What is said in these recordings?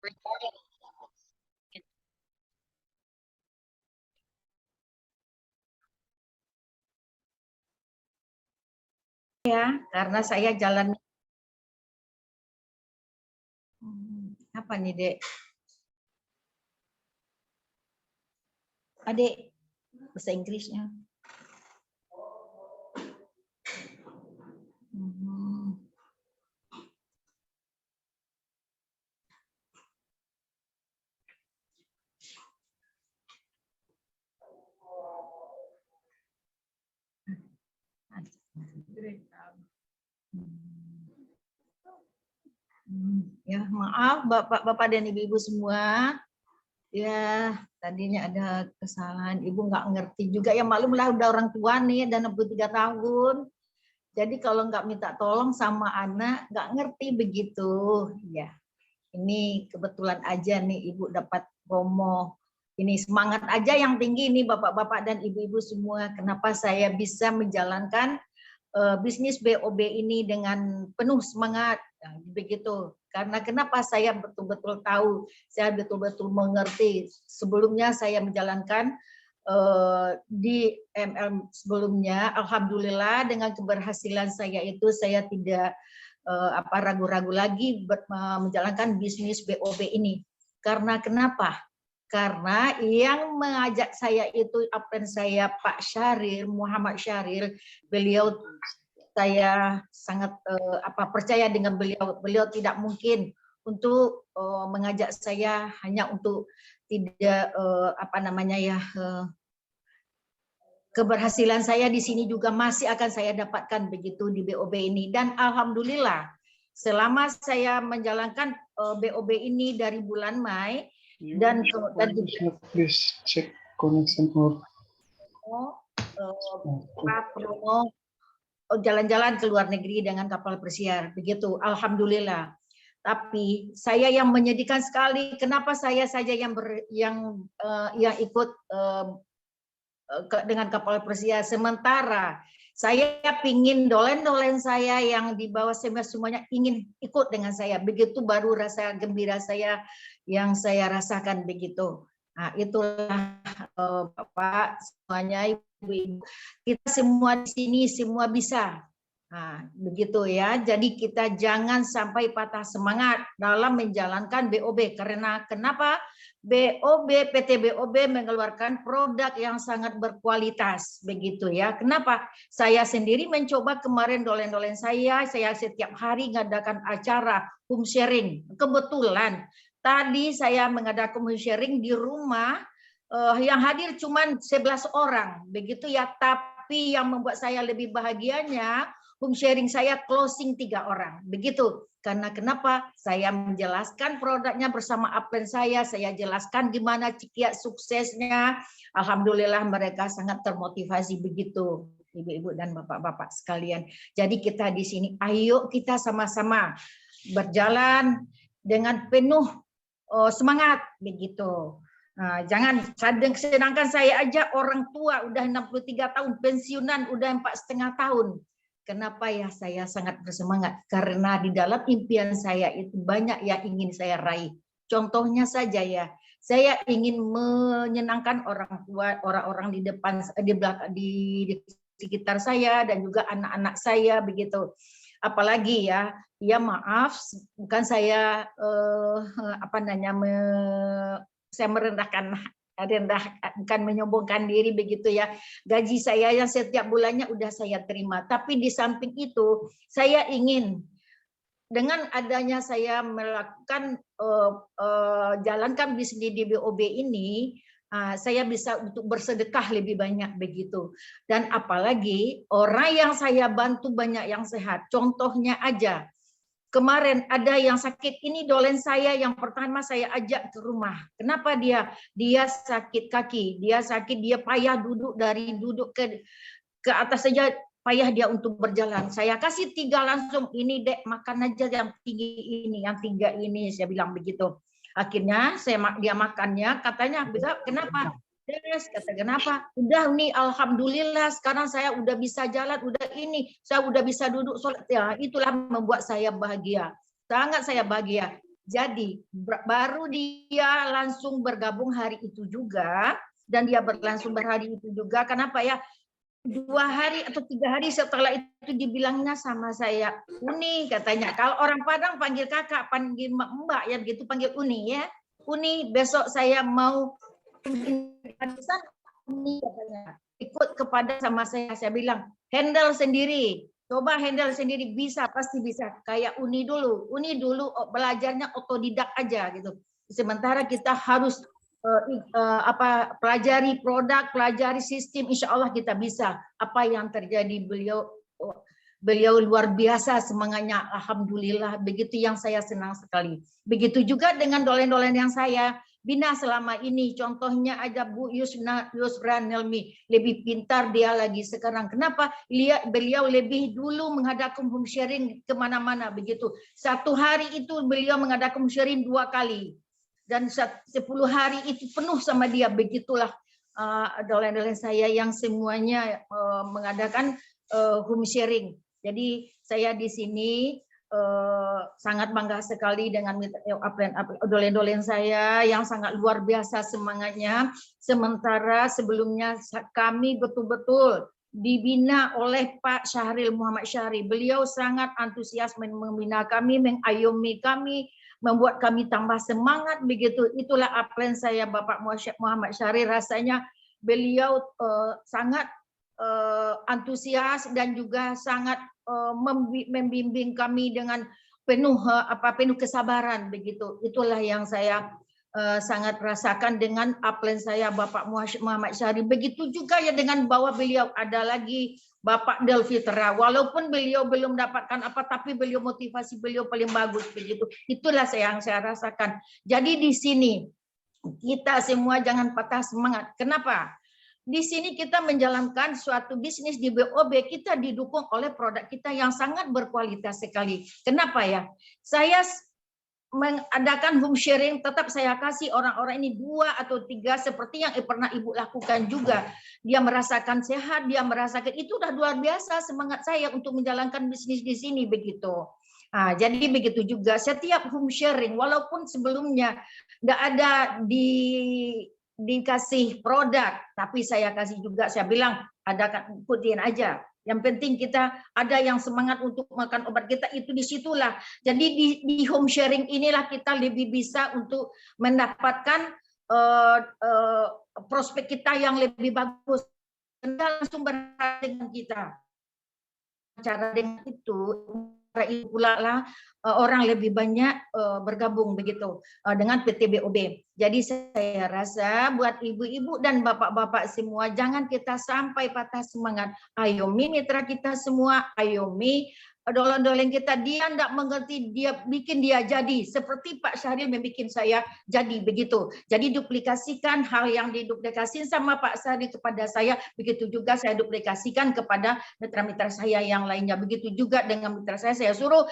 Ya, karena saya jalan. Apa nih, Dek? Adik, bahasa Inggrisnya. Ya, maaf Bapak dan Ibu-ibu semua. Ya, tadinya ada kesalahan. Ibu nggak ngerti juga. Ya maklumlah udah orang tua nih, dan 63 tahun. Jadi kalau nggak minta tolong sama anak, nggak ngerti begitu. Ya, ini kebetulan aja nih Ibu dapat promo. Ini semangat aja yang tinggi nih Bapak-bapak dan Ibu-ibu semua. Kenapa saya bisa menjalankan bisnis BOB ini dengan penuh semangat, nah, begitu. Karena kenapa saya betul-betul tahu, saya betul-betul mengerti. Sebelumnya saya menjalankan di ML sebelumnya, alhamdulillah dengan keberhasilan saya itu saya tidak ragu-ragu lagi menjalankan bisnis BOB ini. Karena kenapa? Karena yang mengajak saya itu absen saya Pak Syahril, Muhammad Syahril, beliau saya sangat percaya dengan beliau. Beliau tidak mungkin untuk mengajak saya hanya untuk tidak keberhasilan saya di sini juga masih akan saya dapatkan begitu di BOB ini. Dan alhamdulillah selama saya menjalankan BOB ini dari bulan Mei dan please check connection or jalan-jalan ke luar negeri dengan kapal pesiar begitu, alhamdulillah. Tapi saya yang menyedihkan sekali, kenapa saya saja yang ikut dengan kapal pesiar, sementara saya pingin dolen-dolen saya yang di bawah semuanya ingin ikut dengan saya, begitu baru rasa gembira saya yang saya rasakan begitu. Nah, itulah Bapak semuanya, Ibu-ibu, kita semua di sini semua bisa. Nah, begitu ya. Jadi kita jangan sampai patah semangat dalam menjalankan BOB. Karena kenapa? PT BOB mengeluarkan produk yang sangat berkualitas, begitu ya. Kenapa? Saya sendiri mencoba kemarin dolen-dolen saya setiap hari mengadakan acara home sharing. Kebetulan tadi saya mengadakan home sharing di rumah, yang hadir cuma 11 orang, begitu ya. Tapi yang membuat saya lebih bahagianya, home sharing saya closing 3 orang, begitu. Karena kenapa? Saya menjelaskan produknya bersama absen saya jelaskan gimana kiat suksesnya. Alhamdulillah mereka sangat termotivasi begitu, Ibu-ibu dan Bapak-bapak sekalian. Jadi kita di sini, ayo kita sama-sama berjalan dengan penuh semangat begitu. Nah, jangan sedangkan saya aja orang tua udah 63 tahun pensiunan udah 4,5 tahun. Kenapa ya saya sangat bersemangat? Karena di dalam impian saya itu banyak yang ingin saya raih. Contohnya saja ya, saya ingin menyenangkan orang tua, orang-orang di depan, di belakang, di sekitar saya dan juga anak-anak saya begitu. Apalagi ya maaf, bukan saya saya merendahkan bukan menyombongkan diri begitu ya. Gaji saya yang setiap bulannya udah saya terima. Tapi di samping itu saya ingin dengan adanya saya melakukan jalankan bisnis di BOB ini, saya bisa untuk bersedekah lebih banyak begitu. Dan apalagi orang yang saya bantu banyak yang sehat. Contohnya aja, kemarin ada yang sakit, ini dolen saya yang pertama saya ajak ke rumah. Kenapa dia? Dia sakit kaki, dia payah duduk ke atas saja payah dia untuk berjalan. Saya kasih 3 langsung, ini Dek makan aja yang tinggi ini, yang 3 ini, saya bilang begitu. Akhirnya dia makannya, katanya kenapa? Des, kata kenapa? Udah nih alhamdulillah sekarang saya udah bisa jalan, udah ini, saya udah bisa duduk sholat. Ya, itulah membuat saya bahagia. Sangat saya bahagia. Jadi baru dia langsung bergabung hari itu juga, dan dia berlangsung berhari itu juga. Kenapa ya? 2 hari atau 3 hari setelah itu dibilangnya sama saya, Uni katanya. Kalau orang Padang panggil kakak, panggil mbak ya begitu, panggil Uni ya. Uni, besok saya mau Uni katanya. Ikut kepada sama saya bilang, handle sendiri. Coba handle sendiri, bisa, pasti bisa. Kayak Uni dulu belajarnya otodidak aja gitu. Sementara kita harus pelajari produk, pelajari sistem, insya Allah kita bisa. Apa yang terjadi, beliau luar biasa semangatnya, alhamdulillah. Begitu yang saya senang sekali. Begitu juga dengan dolen-dolen yang saya bina selama ini. Contohnya ada Bu Yusra Nelmi, lebih pintar dia lagi sekarang. Kenapa? Beliau lebih dulu mengadakan home sharing kemana-mana begitu. 1 hari itu beliau mengadakan home sharing 2 kali. Dan 10 hari itu penuh sama dia. Begitulah dolen-dolen saya yang semuanya mengadakan home sharing. Jadi saya di sini sangat bangga sekali dengan dolen-dolen saya yang sangat luar biasa semangatnya. Sementara sebelumnya kami betul-betul dibina oleh Pak Syahril Muhammad Syahri. Beliau sangat antusias membina kami, mengayomi kami, membuat kami tambah semangat begitu. Itulah aplen saya Bapak Muhammad Syahri. Rasanya beliau sangat antusias dan juga sangat membimbing kami dengan penuh kesabaran begitu. Itulah yang saya sangat rasakan dengan aplen saya Bapak Muhammad Syahri. Begitu juga ya dengan bawah beliau ada lagi Bapak Del Fitra, walaupun beliau belum dapatkan apa, tapi beliau motivasi beliau paling bagus begitu. Itulah yang saya rasakan. Jadi di sini kita semua jangan patah semangat. Kenapa? Di sini kita menjalankan suatu bisnis di BOB, kita didukung oleh produk kita yang sangat berkualitas sekali. Kenapa ya? Saya mengadakan home sharing, tetap saya kasih orang-orang ini 2 atau 3 seperti yang pernah Ibu lakukan juga. Dia merasakan sehat, dia merasakan, itu udah luar biasa semangat saya untuk menjalankan bisnis di sini begitu. Nah, jadi begitu juga setiap home sharing, walaupun sebelumnya tidak ada dikasih produk, tapi saya kasih juga, saya bilang adakan ikutin aja. Yang penting kita ada yang semangat untuk makan obat kita, itu disitulah. Jadi di home sharing inilah kita lebih bisa untuk mendapatkan prospek kita yang lebih bagus. Langsung berhati dengan kita. Cara dengan itu pula lah orang lebih banyak bergabung begitu dengan PT BOB. Jadi saya rasa buat ibu-ibu dan bapak-bapak semua, jangan kita sampai patah semangat. Ayomi mitra kita semua, ayomi dolen-dolen kita, dia tidak mengerti, dia bikin dia jadi. Seperti Pak Syahril membuat saya jadi begitu. Jadi duplikasikan hal yang diduplikasikan sama Pak Syahril kepada saya, begitu juga saya duplikasikan kepada mitra-mitra saya yang lainnya. Begitu juga dengan mitra saya suruh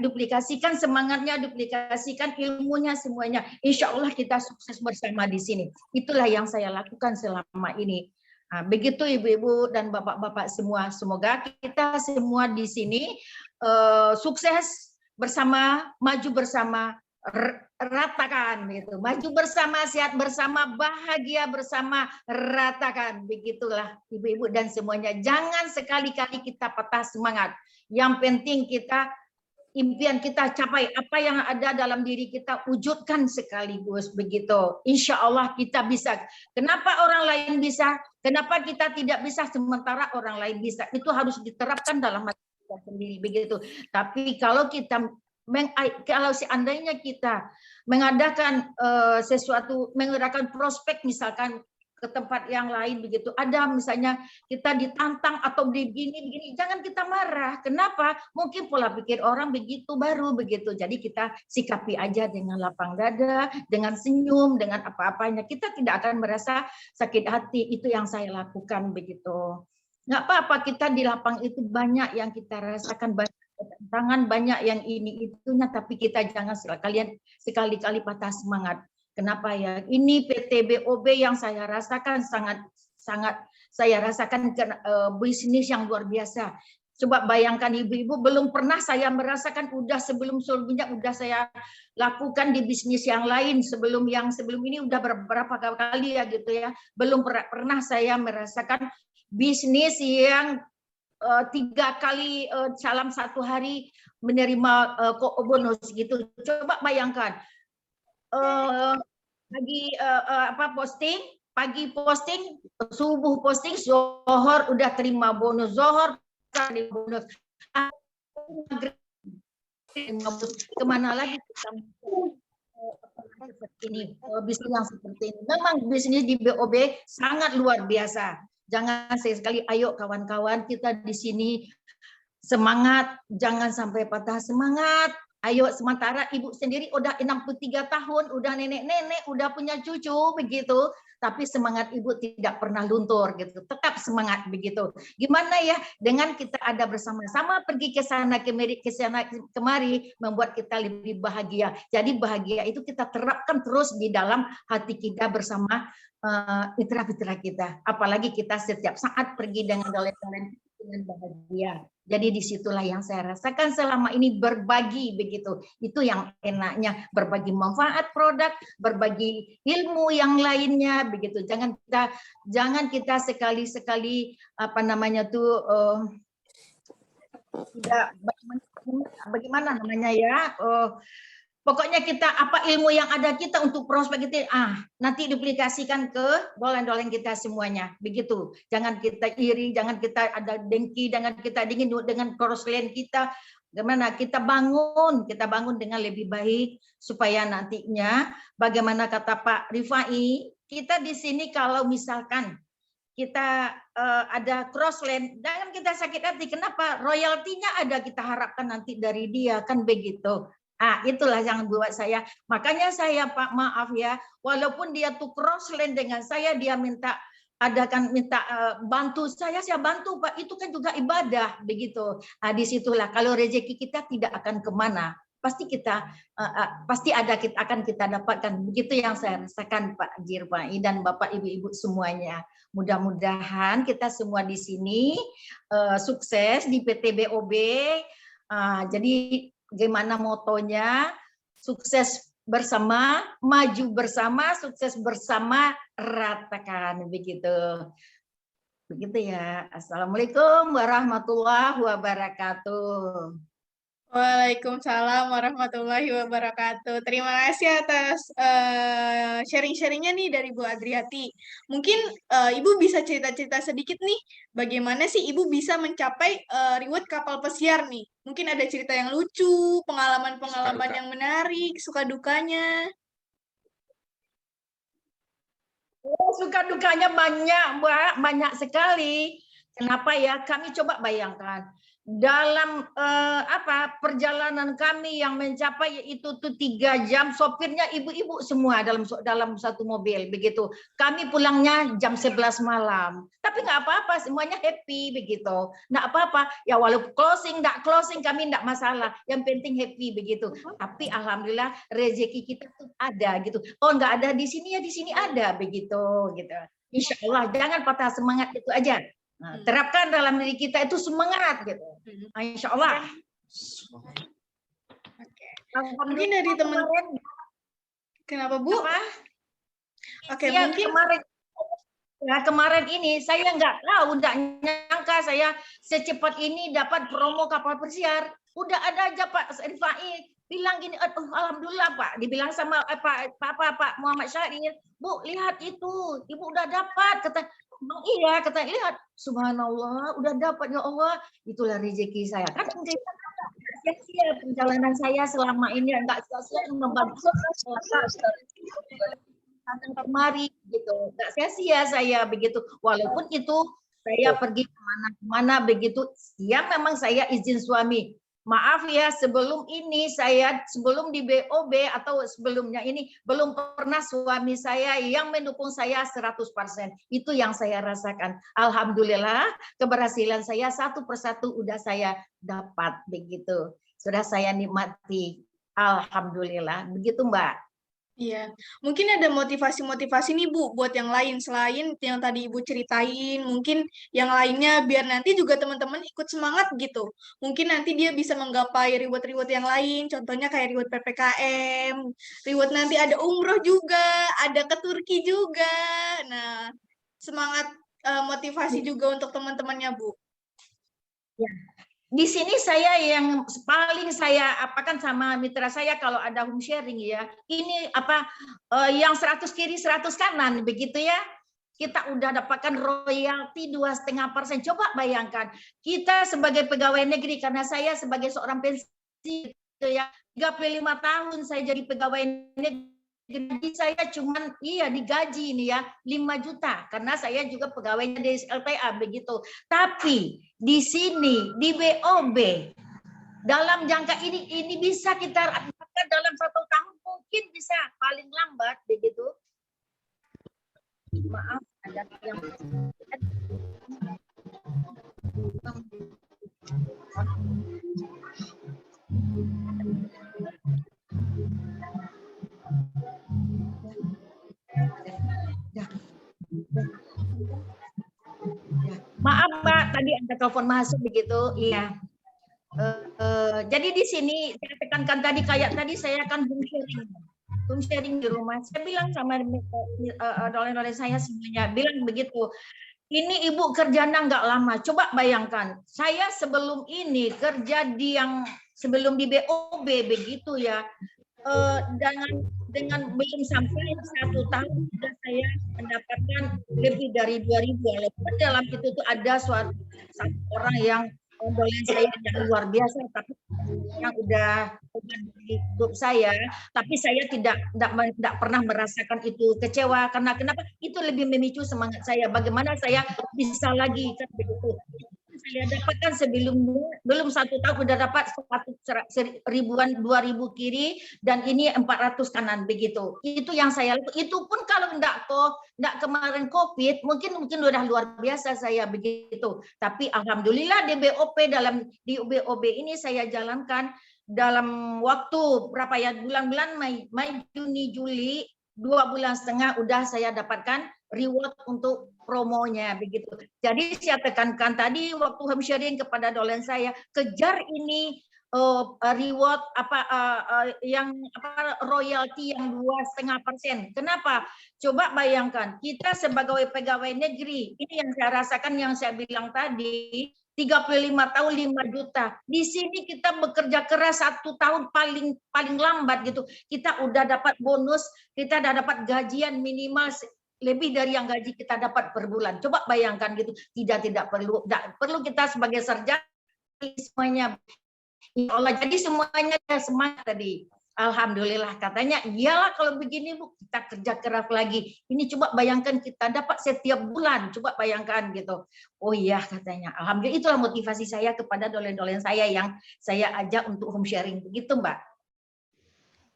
duplikasikan semangatnya, duplikasikan ilmunya semuanya. Insya Allah kita sukses bersama di sini. Itulah yang saya lakukan selama ini. Nah, begitu ibu-ibu dan bapak-bapak semua. Semoga kita semua di sini sukses bersama, maju bersama, ratakan gitu. Maju bersama, sehat bersama, bahagia bersama, ratakan. Begitulah ibu-ibu dan semuanya. Jangan sekali-kali kita patah semangat. Yang penting kita impian kita capai, apa yang ada dalam diri kita wujudkan sekaligus begitu. Insya Allah kita bisa. Kenapa orang lain bisa? Kenapa kita tidak bisa sementara orang lain bisa? Itu harus diterapkan dalam hati kita sendiri begitu. Tapi kalau kita kalau seandainya kita mengadakan sesuatu, mengadakan prospek misalkan ke tempat yang lain begitu, ada misalnya kita ditantang atau begini, jangan kita marah. Kenapa? Mungkin pola pikir orang begitu baru begitu. Jadi kita sikapi aja dengan lapang dada, dengan senyum, dengan apa-apanya. Kita tidak akan merasa sakit hati. Itu yang saya lakukan begitu. Nggak apa-apa, kita di lapang itu banyak yang kita rasakan, banyak tantangan, banyak yang ini itunya, tapi kita jangan sekali-kali patah semangat. Kenapa ya? Ini PT BOB yang saya rasakan sangat saya rasakan bisnis yang luar biasa. Coba bayangkan ibu-ibu, belum pernah saya merasakan, udah sebelumnya udah saya lakukan di bisnis yang lain, sebelum ini udah beberapa kali ya gitu ya. Belum pernah saya merasakan bisnis yang 3 kali dalam 1 hari menerima bonus gitu. Coba bayangkan, pagi posting, subuh posting, zohor udah terima bonus, zohor bonus, kemana lagi kita seperti ini, bisnis yang seperti ini. Memang bisnis di BOB sangat luar biasa. Jangan sekali, ayo kawan-kawan kita di sini semangat, jangan sampai patah semangat. Ayo, sementara ibu sendiri udah 63 tahun, udah nenek-nenek, udah punya cucu begitu, tapi semangat ibu tidak pernah luntur gitu. Tetap semangat begitu. Gimana ya dengan kita ada bersama-sama pergi ke sana kemari membuat kita lebih bahagia. Jadi bahagia itu kita terapkan terus di dalam hati kita bersama mitra-mitra kita. Apalagi kita setiap saat pergi dengan dolen-dolen dengan bahagia. Jadi disitulah yang saya rasakan selama ini, berbagi begitu. Itu yang enaknya, berbagi manfaat produk, berbagi ilmu yang lainnya begitu. Jangan kita sekali-sekali tidak bagaimana namanya ya. Pokoknya kita apa ilmu yang ada kita untuk prospek itu nanti duplikasikan ke dolen-dolen kita semuanya begitu. Jangan kita iri, jangan kita ada dengki, jangan kita dingin dengan crossland kita. Gimana kita bangun dengan lebih baik supaya nantinya bagaimana kata Pak Rifai, kita di sini kalau misalkan kita ada crossland, jangan kita sakit hati. Kenapa? Royaltinya ada, kita harapkan nanti dari dia, kan begitu. Itulah yang buat saya. Makanya saya Pak maaf ya, walaupun dia tuh crossland dengan saya, dia minta bantu saya bantu Pak. Itu kan juga ibadah begitu. Disitulah kalau rezeki kita tidak akan kemana, pasti kita akan kita dapatkan. Begitu yang saya rasakan Pak Jirpai dan Bapak Ibu-ibu semuanya. Mudah-mudahan kita semua di sini sukses di PT BOB. Jadi gimana motonya? Sukses bersama, maju bersama, sukses bersama, ratakan begitu. Begitu ya. Assalamualaikum warahmatullahi wabarakatuh. Waalaikumsalam warahmatullahi wabarakatuh. Terima kasih atas sharing-sharingnya nih dari Bu Adriati. Mungkin Ibu bisa cerita-cerita sedikit nih, bagaimana sih Ibu bisa mencapai reward kapal pesiar nih? Mungkin ada cerita yang lucu, pengalaman-pengalaman yang menarik, suka dukanya. Suka dukanya banyak, Mbak, banyak sekali. Kenapa ya? Kami coba bayangkan dalam perjalanan kami yang mencapai itu tuh 3 jam, sopirnya ibu-ibu semua dalam satu mobil begitu. Kami pulangnya jam 11 malam. Tapi nggak apa-apa, semuanya happy begitu. Nggak apa-apa. Ya walaupun nggak closing kami nggak masalah. Yang penting happy begitu. Tapi alhamdulillah rezeki kita tuh ada gitu. Oh nggak ada di sini ya, di sini ada begitu gitu. Insya Allah jangan patah semangat, itu aja. Terapkan dalam diri kita itu semangat gitu. Insya Allah. Oke. Mungkin dari teman. Kenapa Bu? Oke, ya, mungkin kemarin ini saya nggak nyangka saya secepat ini dapat promo kapal pesiar. Udah ada aja Pak Rifai bilang gini, alhamdulillah Pak, dibilang sama Pak Muhammad Syahrir, Bu lihat itu, Ibu udah dapat, kata iya, kata lihat, subhanallah udah dapat ya Allah, itulah rezeki saya. Kan sia-sia perjalanan saya selama ini, enggak sia-sia membantu kemari gitu, enggak sia-sia saya begitu, walaupun itu saya pergi kemana-mana begitu, ya memang saya izin suami. Maaf ya, sebelum di BOB atau sebelumnya ini belum pernah suami saya yang mendukung saya 100%. Itu yang saya rasakan. Alhamdulillah keberhasilan saya satu persatu udah saya dapat begitu. Sudah saya nikmati. Alhamdulillah. Begitu Mbak. Iya, mungkin ada motivasi-motivasi nih Bu buat yang lain selain yang tadi Ibu ceritain, mungkin yang lainnya biar nanti juga teman-teman ikut semangat gitu. Mungkin nanti dia bisa menggapai reward-reward yang lain, contohnya kayak reward PPKM, reward nanti ada umroh juga, ada ke Turki juga. Nah, semangat motivasi juga untuk teman-temannya Bu. Ya. Di sini saya yang paling saya apakan sama mitra saya kalau ada home sharing ya. Ini yang 100 kiri 100 kanan begitu ya. Kita udah dapatkan royalti 2,5%. Coba bayangkan, kita sebagai pegawai negeri, karena saya sebagai seorang pensiun gitu ya, 35 tahun saya jadi pegawai negeri, saya cuman digaji ini ya 5 juta karena saya juga pegawainya di LPA begitu. Tapi di sini di BOB dalam jangka ini bisa kita dapatkan dalam 1 tahun, mungkin bisa paling lambat begitu. Maaf ada yang maaf Mbak, tadi ada telepon masuk begitu. Iya. Jadi di sini saya tekankan tadi, kayak tadi saya akan home sharing di rumah. Saya bilang sama dolen-dolen saya semuanya, bilang begitu. Ini ibu kerjanya nggak lama. Coba bayangkan, saya sebelum ini kerja sebelum di BOB begitu ya. Dengan belum sampai 1 tahun sudah saya mendapatkan lebih dari 2.000. Walaupun dalam itu tuh ada satu orang yang dolen saya yang luar biasa, tapi yang udah di hidup saya, tapi saya tidak pernah merasakan itu kecewa. Karena kenapa? Itu lebih memicu semangat saya. Bagaimana saya bisa lagi kan begitu. Saya dapatkan belum 1 tahun udah dapat 1.000-an 2.000 kiri dan ini 400 kanan begitu. Itu yang saya itu pun kalau enggak kemarin Covid mungkin udah luar biasa saya begitu. Tapi alhamdulillah di BOB ini saya jalankan dalam waktu berapa ya, bulan-bulan Mei, Juni, Juli, 2,5 bulan udah saya dapatkan reward untuk promonya begitu. Jadi saya tekankan tadi waktu home sharing kepada dolen saya, kejar ini reward royalti yang 2,5%. Kenapa? Coba bayangkan, kita sebagai pegawai negeri, ini yang saya rasakan, yang saya bilang tadi, 35 tahun 5 juta. Di sini kita bekerja keras 1 tahun paling lambat gitu. Kita udah dapat bonus, kita udah dapat gajian minimal lebih dari yang gaji kita dapat per bulan. Coba bayangkan gitu. Tidak perlu kita sebagai sarjana semuanya. Ya Allah, jadi semuanya semangat tadi. Alhamdulillah, katanya iyalah kalau begini Bu, kita kerja keras lagi. Ini coba bayangkan kita dapat setiap bulan, coba bayangkan gitu. Oh iya katanya. Alhamdulillah, itulah motivasi saya kepada dolen-dolen saya yang saya ajak untuk home sharing. Begitu Mbak.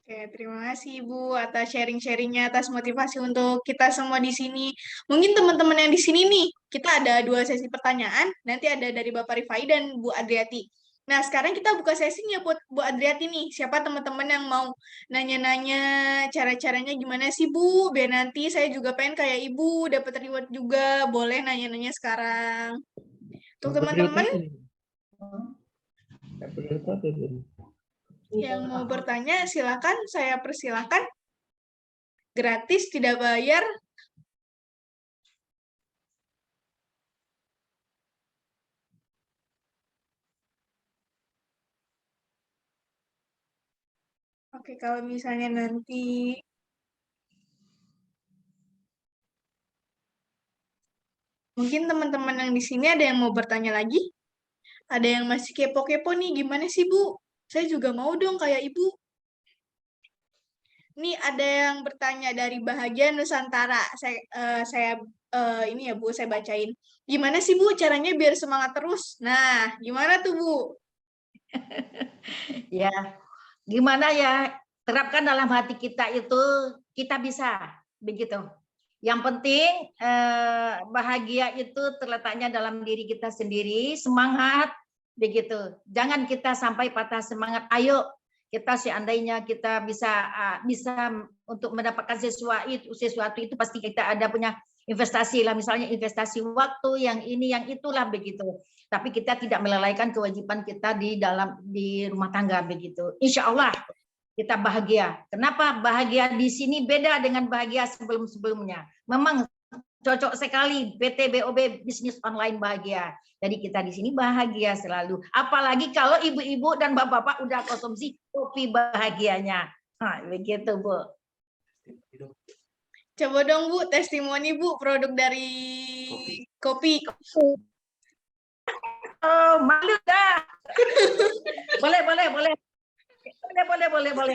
Oke, terima kasih Ibu atas sharing-sharingnya, atas motivasi untuk kita semua di sini. Mungkin teman-teman yang di sini nih, kita ada 2 sesi pertanyaan, nanti ada dari Bapak Rifai dan Bu Adriati. Nah, sekarang kita buka sesinya buat Bu Adriati nih. Siapa teman-teman yang mau nanya-nanya cara-caranya gimana sih Bu? Biar nanti saya juga pengen kayak Ibu, dapat reward juga. Boleh nanya-nanya sekarang. Untuk teman-teman yang mau bertanya, silakan, saya persilakan. Gratis, tidak bayar. Oke, kalau misalnya nanti mungkin teman-teman yang di sini ada yang mau bertanya lagi? Ada yang masih kepo-kepo nih, gimana sih Bu? Saya juga mau dong kayak Ibu. Nih ada yang bertanya dari Bahagia Nusantara. Saya ini ya Bu, saya bacain. Gimana sih Bu caranya biar semangat terus? Nah, gimana tuh Bu? Ya, gimana ya, terapkan dalam hati kita itu kita bisa begitu. Yang penting bahagia itu terletaknya dalam diri kita sendiri, semangat begitu. Jangan kita sampai patah semangat. Ayo kita seandainya kita bisa untuk mendapatkan sesuatu itu pasti kita ada punya investasi lah, misalnya investasi waktu yang ini yang itulah begitu. Tapi kita tidak melalaikan kewajiban kita di rumah tangga begitu. Insya Allah kita bahagia. Kenapa bahagia di sini beda dengan bahagia sebelum-sebelumnya? Memang cocok sekali PT BOB bisnis online bahagia. Jadi kita di sini bahagia selalu. Apalagi kalau ibu-ibu dan bapak-bapak udah konsumsi kopi bahagianya. Nah, begitu Bu. Coba dong Bu, testimoni Bu, produk dari kopi. Oh, malu dah. Boleh.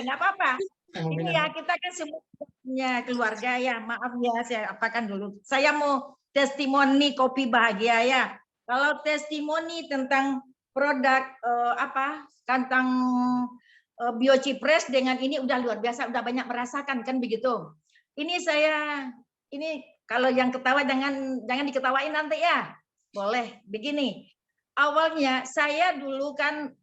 Nggak apa-apa. Ini ya, kita kan semuanya keluarga ya. Maaf ya, saya apakan dulu. Saya mau testimoni kopi bahagia ya. Kalau testimoni tentang produk tentang BioCipres dengan ini udah luar biasa, udah banyak merasakan kan begitu. Ini kalau yang ketawa jangan diketawain nanti ya. Boleh begini. Awalnya saya dulu kan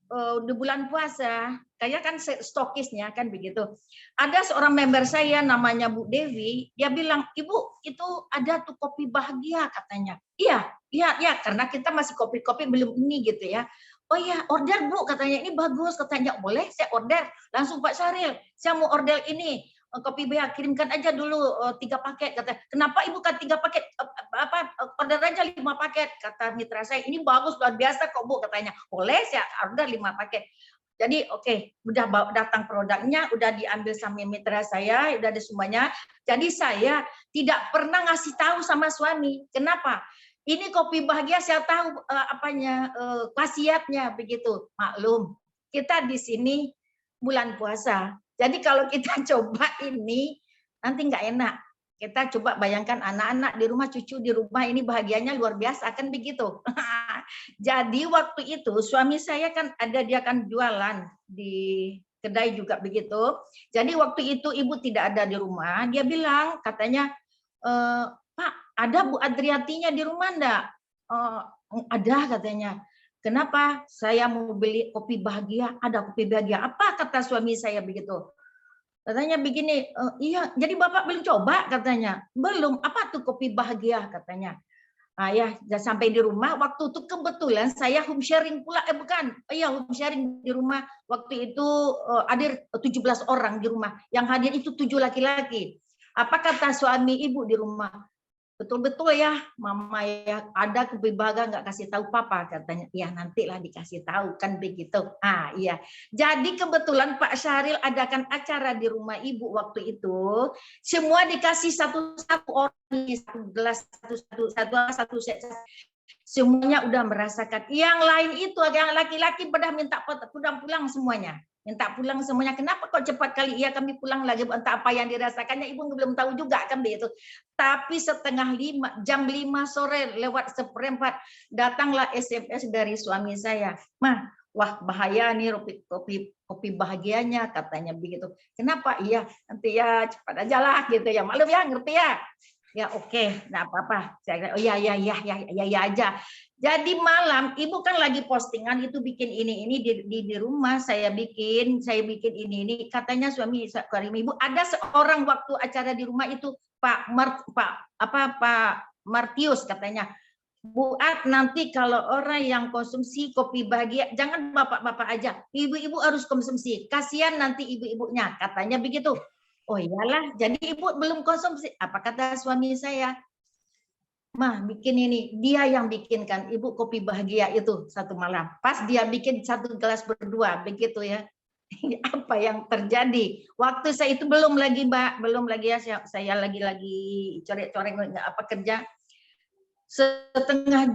di bulan puasa, kayak kan stokisnya kan begitu. Ada seorang member saya namanya Bu Devi, dia bilang, "Ibu, itu ada tuh kopi bahagia," katanya. Iya, karena kita masih kopi-kopi belum ini gitu ya. "Oh iya, order Bu," katanya, "ini bagus," katanya. "Boleh, saya order." Langsung Pak Syaril, "Saya mau order ini. Kopi BH kirimkan aja dulu 3 paket," kata. "Kenapa Ibu kan 3 paket? Order aja 5 paket," kata mitra saya. "Ini bagus luar biasa kok Bu," katanya. "Boleh, saya order 5 paket." Jadi oke, udah datang produknya, udah diambil sama mitra saya, udah ada semuanya. Jadi saya tidak pernah ngasih tahu sama suami. Kenapa? Ini kopi bahagia saya tahu khasiatnya begitu. Maklum, kita di sini bulan puasa. Jadi kalau kita coba ini nanti nggak enak. Kita coba bayangkan anak-anak di rumah, cucu di rumah, ini bahagianya luar biasa kan begitu. Jadi waktu itu suami saya kan dia kan jualan di kedai juga begitu. Jadi waktu itu ibu tidak ada di rumah, dia bilang katanya, "Pak, ada Bu Adriatinya di rumah enggak?" "Ada," katanya. "Kenapa?" "Saya mau beli kopi bahagia." "Ada kopi bahagia apa?" kata suami saya begitu. Katanya begini, "Iya, jadi Bapak belum coba?" katanya. "Belum, apa tuh kopi bahagia?" katanya. Nah ya, sampai di rumah, waktu itu kebetulan saya home sharing pula, home sharing di rumah. Waktu itu hadir 17 orang di rumah, yang hadir itu 7 laki-laki. Apa kata suami ibu di rumah? "Betul-betul ya, Mama ya, ada kopi bahagia nggak kasih tahu Papa," katanya. "Ya nantilah dikasih tahu," kan begitu. Iya. Jadi kebetulan Pak Syahril adakan acara di rumah ibu waktu itu, semua dikasih satu-satu orang, satu gelas, satu set. Semuanya udah merasakan. Yang lain itu yang laki-laki pada minta pulang semuanya. Minta pulang semuanya. "Kenapa kok cepat kali?" "Iya, kami pulang lagi, entah apa yang dirasakannya, ibu belum tahu juga kan begitu." Tapi jam 5 sore lewat 1/4 datanglah SMS dari suami saya. "Mah, wah bahaya nih kopi bahagianya," katanya begitu. "Kenapa?" "Iya, nanti ya cepat aja lah gitu ya. Maklum ya, ngerti ya." "Ya oke, nggak apa-apa." Saya, "Oh ya aja." Jadi malam ibu kan lagi postingan itu bikin ini di rumah saya bikin ini katanya suami ibu ada seorang waktu acara di rumah itu Pak Martius katanya, "Buat nanti kalau orang yang konsumsi kopi bahagia jangan bapak-bapak aja, ibu-ibu harus konsumsi, kasihan nanti ibu-ibunya," katanya begitu. Oh iyalah, jadi ibu belum konsumsi. Apa kata suami saya? "Mah, bikin ini." Dia yang bikinkan, ibu kopi bahagia itu satu malam. Pas dia bikin 1 gelas berdua, begitu ya. Apa yang terjadi? Waktu saya itu belum lagi ya, saya lagi coret-coret kerja. Setengah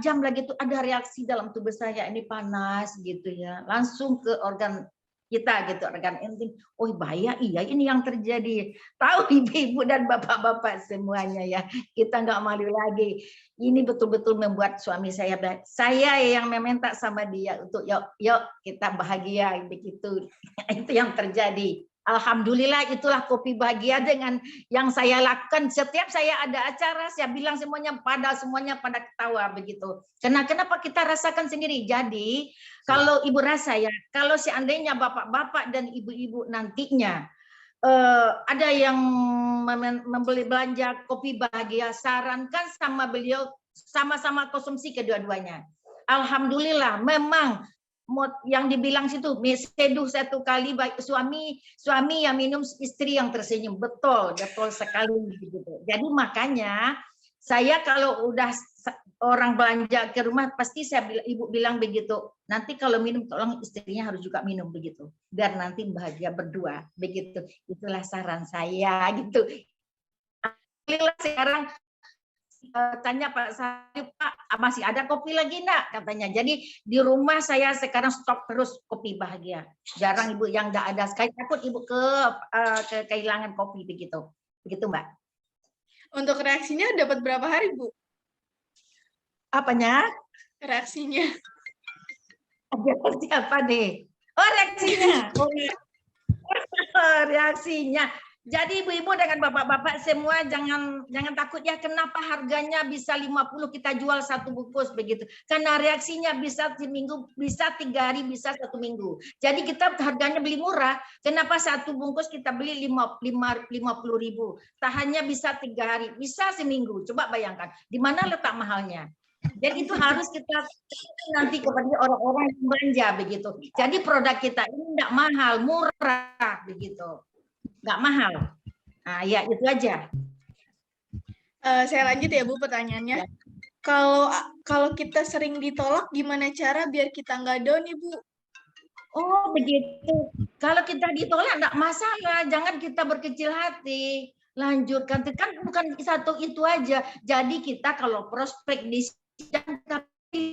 jam lagi tuh ada reaksi dalam tubuh saya, ini panas gitu ya. Langsung ke organ kita gitu, organ intim. Oh bahaya, iya ini yang terjadi. Tahu ibu-ibu dan bapak-bapak semuanya ya, kita nggak malu lagi. Ini betul-betul membuat suami saya yang meminta sama dia untuk yuk kita bahagia begitu. Itu yang terjadi. Alhamdulillah itulah kopi bahagia dengan yang saya lakukan. Setiap saya ada acara, saya bilang semuanya pada ketawa begitu. Kenapa kita rasakan sendiri. Jadi kalau ibu rasa ya, kalau seandainya bapak-bapak dan ibu-ibu nantinya ada yang membeli belanja kopi bahagia, sarankan sama beliau sama-sama konsumsi kedua-duanya. Alhamdulillah, memang yang dibilang situ seduh satu kali baik suami yang minum, istri yang tersenyum. Betul sekali gitu. Jadi makanya saya kalau udah orang belanja ke rumah pasti ibu bilang begitu, nanti kalau minum tolong istrinya harus juga minum begitu, biar nanti bahagia berdua begitu. Itulah saran saya gitu. Alhamdulillah sekarang tanya Pak Sarip, Pak masih ada kopi lagi enggak katanya. Jadi di rumah saya sekarang stok terus kopi bahagia. Jarang ibu yang enggak ada, sekali takut ibu kehilangan kopi begitu. Begitu Mbak. Untuk reaksinya dapat berapa hari, Bu? Apanya? Reaksinya. Reaksi apa deh? Oh reaksinya. Reaksinya. Jadi ibu-ibu dengan bapak-bapak semua jangan takut ya, kenapa harganya bisa 50 kita jual satu bungkus begitu. Karena reaksinya bisa seminggu, bisa 3 hari, bisa 1 minggu. Jadi kita harganya beli murah. Kenapa satu bungkus kita beli 50.000? Tahannya bisa 3 hari, bisa seminggu. Coba bayangkan, di mana letak mahalnya? Dan itu harus kita nanti kepada orang-orang yang belanja begitu. Jadi produk kita ini enggak mahal, murah begitu. Nggak mahal. Nah, ya itu aja. Saya lanjut ya Bu pertanyaannya. Ya. Kalau kita sering ditolak, gimana cara biar kita nggak down nih Bu? Oh begitu. Kalau kita ditolak nggak masalah, jangan kita berkecil hati. Lanjutkan, kan bukan satu itu aja. Jadi kita kalau prospek di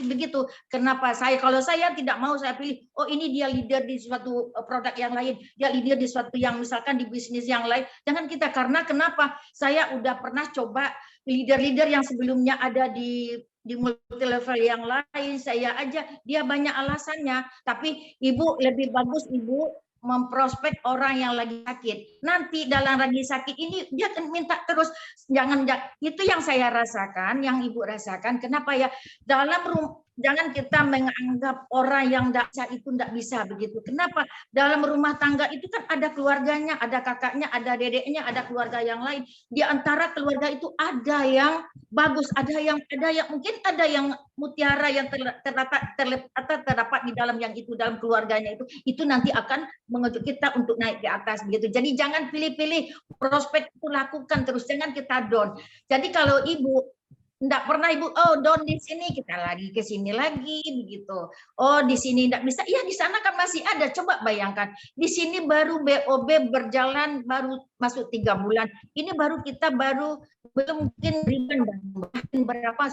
begitu. Kenapa kalau saya tidak mau saya pilih, oh ini dia leader di suatu produk yang lain, dia leader di suatu yang misalkan di bisnis yang lain. Jangan kita, karena kenapa? Saya udah pernah coba leader-leader yang sebelumnya ada di multi level yang lain, saya aja dia banyak alasannya, tapi ibu lebih bagus ibu memprospek orang yang lagi sakit. Nanti dalam lagi sakit ini dia akan minta terus, jangan itu yang saya rasakan, yang ibu rasakan. Kenapa ya? Jangan kita menganggap orang yang tidak bisa itu tidak bisa begitu. Kenapa? Dalam rumah tangga itu kan ada keluarganya, ada kakaknya, ada dedeknya, ada keluarga yang lain. Di antara keluarga itu ada yang bagus, ada yang mungkin ada yang mutiara yang terdapat di dalam yang itu, dalam keluarganya itu nanti akan mengejut kita untuk naik ke atas begitu. Jadi jangan pilih-pilih, prospek itu lakukan terus, jangan kita down. Jadi kalau ibu enggak pernah ibu, oh down di sini, kita lagi ke sini lagi begitu. Oh di sini enggak bisa, iya di sana kan masih ada. Coba bayangkan, di sini baru BOB berjalan baru masuk 3 bulan. Ini baru kita belum mungkin berapa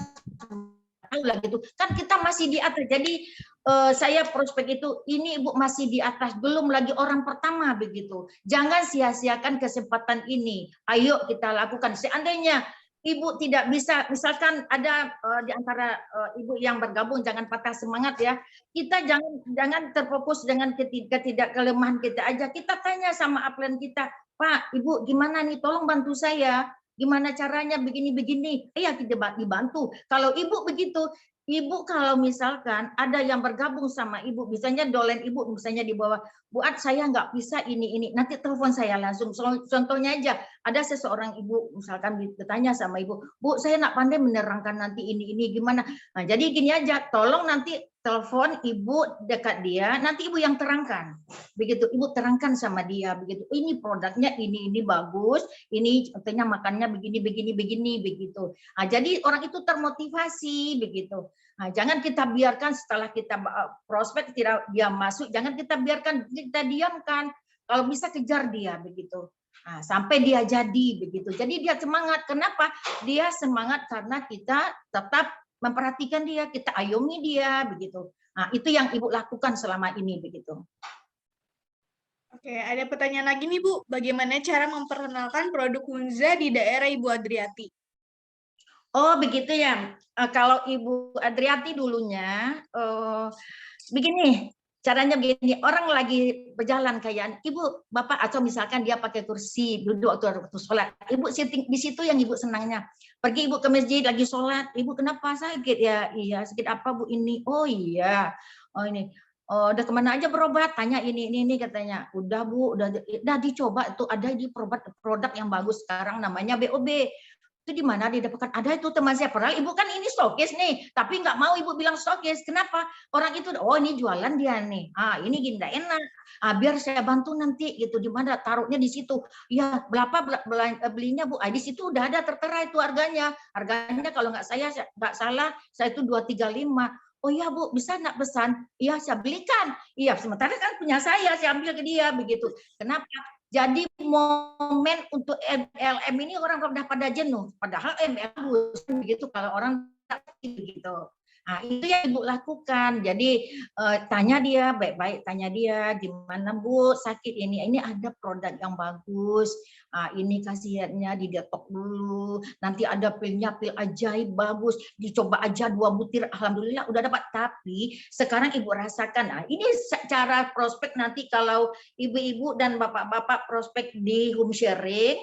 lah gitu. Kan kita masih di atas. Jadi saya prospek itu, ini ibu masih di atas, belum lagi orang pertama begitu. Jangan sia-siakan kesempatan ini. Ayo kita lakukan. Seandainya ibu tidak bisa, misalkan ada di antara ibu yang bergabung, jangan patah semangat ya. Kita jangan terfokus dengan kelemahan kita aja. Kita tanya sama upline kita, Pak, Ibu gimana nih? Tolong bantu saya. Gimana caranya begini-begini? Ya kita dibantu. Kalau ibu begitu, ibu kalau misalkan ada yang bergabung sama ibu, misalnya dolen ibu, misalnya di bawah, buat saya nggak bisa ini, nanti telepon saya langsung. Contohnya aja, ada seseorang ibu misalkan ditanya sama ibu, Bu saya nak pandai menerangkan nanti ini gimana. Nah jadi gini aja, tolong nanti telepon ibu dekat dia, nanti ibu yang terangkan. Begitu ibu terangkan sama dia begitu. Ini produknya ini bagus, ini contohnya makannya begini begitu. Nah, jadi orang itu termotivasi begitu. Nah, jangan kita biarkan setelah kita prospek tidak dia masuk, jangan kita biarkan, kita diamkan. Kalau bisa kejar dia begitu. Nah, sampai dia jadi begitu. Jadi dia semangat. Kenapa? Dia semangat karena kita tetap memperhatikan dia, kita ayomi dia begitu. Nah, itu yang ibu lakukan selama ini begitu. Oke, ada pertanyaan lagi nih Bu. Bagaimana cara memperkenalkan produk Hunza di daerah Ibu Adriati? Oh begitu ya. Kalau Ibu Adriati dulunya begini, caranya begini, orang lagi berjalan kayak ibu, bapak, atau misalkan dia pakai kursi duduk waktu sholat, ibu sitting di situ yang ibu senangnya. Pergi ibu ke masjid lagi sholat, ibu kenapa sakit ya? Iya sakit apa bu ini? Oh iya, oh ini. Oh, udah kemana aja berobat? Tanya ini katanya. Udah bu, udah dicoba itu ada di produk yang bagus sekarang namanya BOB. Itu di mana didapatkan? Ada itu teman saya. Padahal ibu kan ini stokis nih, tapi nggak mau ibu bilang stokis. Kenapa? Orang itu, oh ini jualan dia nih. Ini gini enak. Biar saya bantu nanti gitu. Di mana taruhnya di situ? Ya berapa belinya bu? Di situ udah ada tertera itu harganya. Harganya kalau nggak salah, saya itu 235. Oh iya bu, bisa nggak pesan? Iya saya belikan. Iya sementara kan punya saya ambil ke dia begitu. Kenapa? Jadi momen untuk MLM ini orang udah pada jenuh. Padahal MLM bagus begitu kalau orang gitu. Nah, itu yang ibu lakukan. Jadi tanya dia baik-baik, tanya dia di mana bu sakit ini ada produk yang bagus. Ini khasiatnya didetok dulu. Nanti ada pilnya pil ajaib bagus. Dicoba aja 2 butir. Alhamdulillah udah dapat. Tapi sekarang ibu rasakan. Ini cara prospek nanti kalau ibu-ibu dan bapak-bapak prospek di home sharing.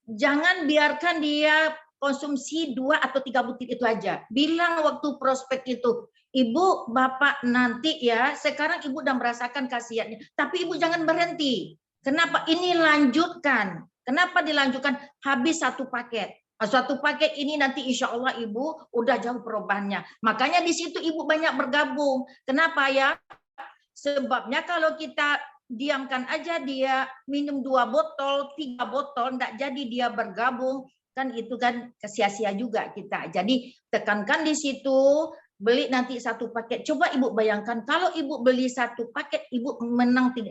Jangan biarkan dia konsumsi 2 atau 3 butir itu aja. Bilang waktu prospek itu, ibu, bapak nanti ya, sekarang ibu udah merasakan khasiatnya. Tapi ibu jangan berhenti. Kenapa? Ini lanjutkan. Kenapa dilanjutkan? Habis 1 paket. 1 paket ini nanti insya Allah ibu udah jauh perubahannya. Makanya di situ ibu banyak bergabung. Kenapa ya? Sebabnya kalau kita diamkan aja dia minum 2 botol, 3 botol, enggak jadi dia bergabung, kan itu kan sia-sia juga kita. Jadi tekankan di situ, beli nanti 1 paket. Coba ibu bayangkan kalau ibu beli 1 paket, ibu menang 600.000.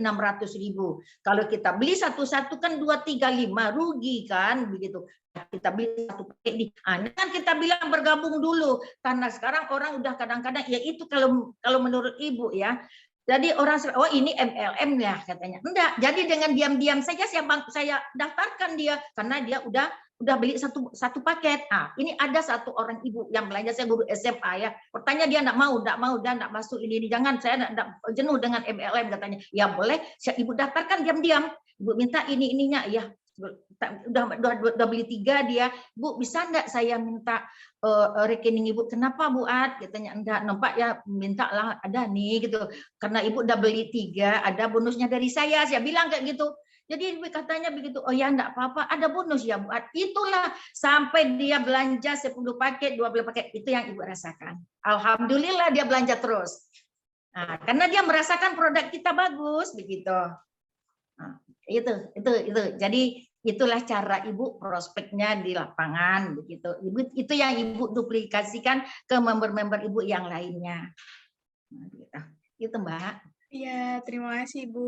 Kalau kita beli satu-satu kan 235, rugi kan begitu. Kita beli 1 paket di. Kan kita bilang bergabung dulu karena sekarang orang udah kadang-kadang ya itu kalau menurut ibu ya. Jadi orang oh ini MLM ya katanya. Enggak, jadi dengan diam-diam saja saya daftarkan dia karena dia udah beli satu paket. Ini ada 1 orang ibu yang belanja, saya guru SMA ya. Pertanyaan dia enggak mau dia enggak masuk ini. Jangan, saya enggak jenuh dengan MLM katanya. Ya boleh, ibu daftarkan diam-diam. Ibu minta ininya ya. Udah beli 3 dia. Bu, bisa enggak saya minta rekening ibu? Kenapa Bu Ad? Katanya enggak, nampak ya minta lah ada nih gitu. Karena ibu udah beli 3, ada bonusnya dari saya bilang kayak gitu. Jadi ibu katanya begitu, oh ya enggak apa-apa, ada bonus ya Bu Ad. Itulah sampai dia belanja 10 paket, 12 paket, itu yang ibu rasakan. Alhamdulillah dia belanja terus. Karena dia merasakan produk kita bagus begitu. Itu. Jadi itulah cara ibu prospeknya di lapangan begitu. Itu yang ibu duplikasikan ke member-member ibu yang lainnya. Gitu Mbak. Iya, terima kasih Bu.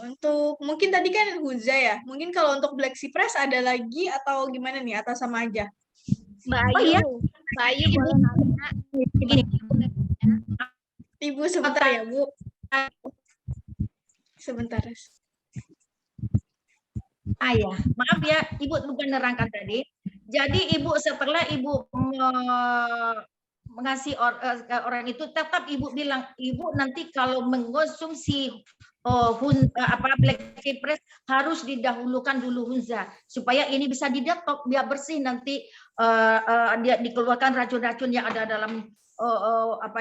Untuk mungkin tadi kan Huza ya. Mungkin kalau untuk Black Cypress ada lagi atau gimana nih? Atau sama aja? Mbak Ayu, Mbak Ayu boleh nanya? Begini. Ibu sebentar ya Bu. Sebentar. Ya, maaf ya, Ibu lupa nerangkan tadi. Jadi Ibu setelah Ibu mengasih orang itu, tetap Ibu bilang, Ibu nanti kalau mengkonsumsi Black Cypress harus didahulukan dulu Hunza supaya ini bisa didetok biar bersih nanti dia dikeluarkan racun-racun yang ada dalam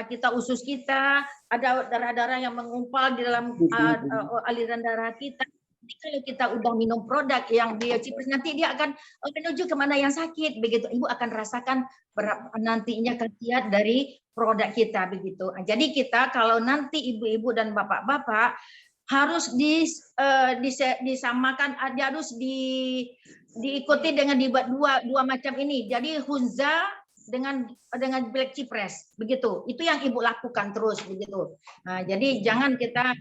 kita usus kita, ada darah-darah yang mengumpal di dalam aliran darah kita. Kalau kita udah minum produk yang Cypress, nanti dia akan menuju kemana yang sakit begitu. Ibu akan rasakan nantinya khasiat dari produk kita begitu. Jadi kita kalau nanti ibu-ibu dan bapak-bapak harus disamakan, harus diikuti dengan dua macam ini. Jadi Hunza dengan Black Cypress begitu, itu yang ibu lakukan terus begitu. Jadi jangan kita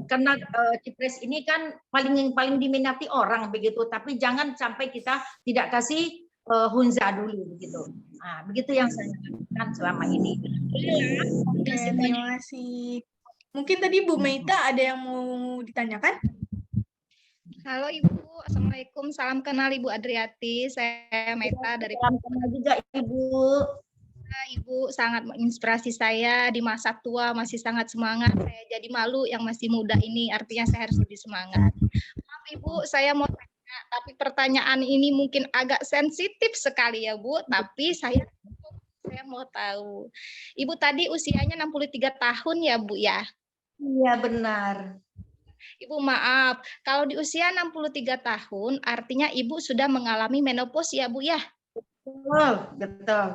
karena Cypress ini kan paling diminati orang begitu, tapi jangan sampai kita tidak kasih Hunza dulu begitu. Begitu yang saya lakukan selama ini. Oke, terima kasih. Mungkin tadi Bu Meita ada yang mau ditanyakan? Halo Ibu, Assalamualaikum. Salam kenal Ibu Adriati. Saya Meita dari. Salam kenal juga Ibu. Ibu sangat menginspirasi saya di masa tua masih sangat semangat. Saya jadi malu yang masih muda ini, artinya saya harus lebih semangat. Maaf Ibu, saya mau tanya, tapi pertanyaan ini mungkin agak sensitif sekali ya Bu, tapi saya mau tahu. Ibu tadi usianya 63 tahun ya Bu ya? Iya benar. Ibu maaf, kalau di usia 63 tahun artinya Ibu sudah mengalami menopause ya Bu ya? Betul.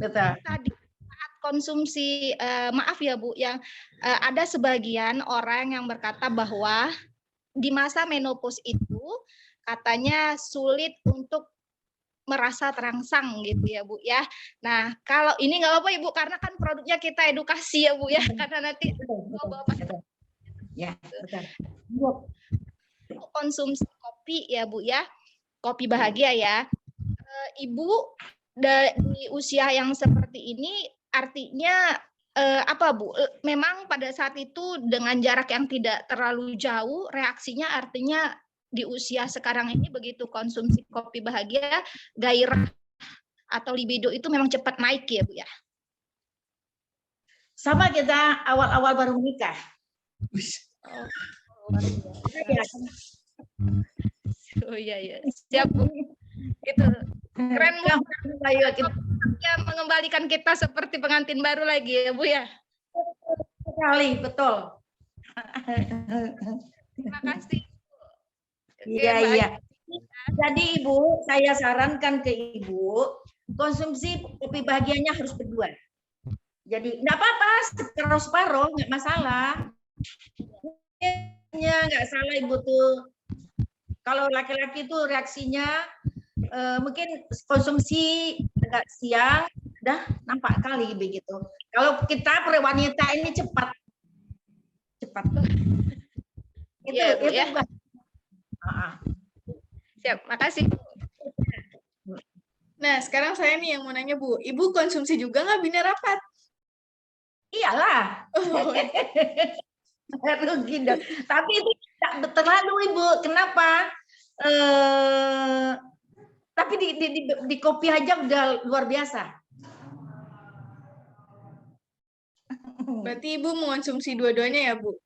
Tadi saat konsumsi, maaf ya Bu, yang ada sebagian orang yang berkata bahwa di masa menopause itu katanya sulit untuk merasa terangsang gitu ya Bu ya. Nah kalau ini nggak apa-apa Ibu karena kan produknya kita edukasi ya Bu ya, karena nanti Betul. Ya, betul. konsumsi kopi ya Bu ya, kopi bahagia ya. Ibu di usia yang seperti ini artinya apa Bu? Memang pada saat itu dengan jarak yang tidak terlalu jauh, reaksinya artinya di usia sekarang ini begitu konsumsi kopi bahagia, gairah atau libido itu memang cepat naik ya Bu ya? Sama kita awal-awal baru menikah. Oh iya. Siap Bu. Itu keren Bu. Ya, mengembalikan kita seperti pengantin baru lagi ya Bu ya. Sekali, betul. Terima kasih. Iya. Jadi Ibu, saya sarankan ke Ibu, konsumsi kopi bahagianya harus berdua. Jadi nggak apa-apa, separuh-separuh, nggak masalah. Nggak salah Ibu tuh. Kalau laki-laki itu reaksinya mungkin konsumsi agak siang, dah nampak kali begitu. Kalau kita wanita ini cepat. Iya, Bu, ya. Siap, makasih. Nah, sekarang saya nih yang mau nanya Bu. Ibu konsumsi juga nggak bina rapat? Iyalah. Rugi dong. Tapi itu tidak terlalu Ibu. Kenapa? Tapi di kopi aja udah luar biasa. Berarti Ibu mengonsumsi dua-duanya ya Bu?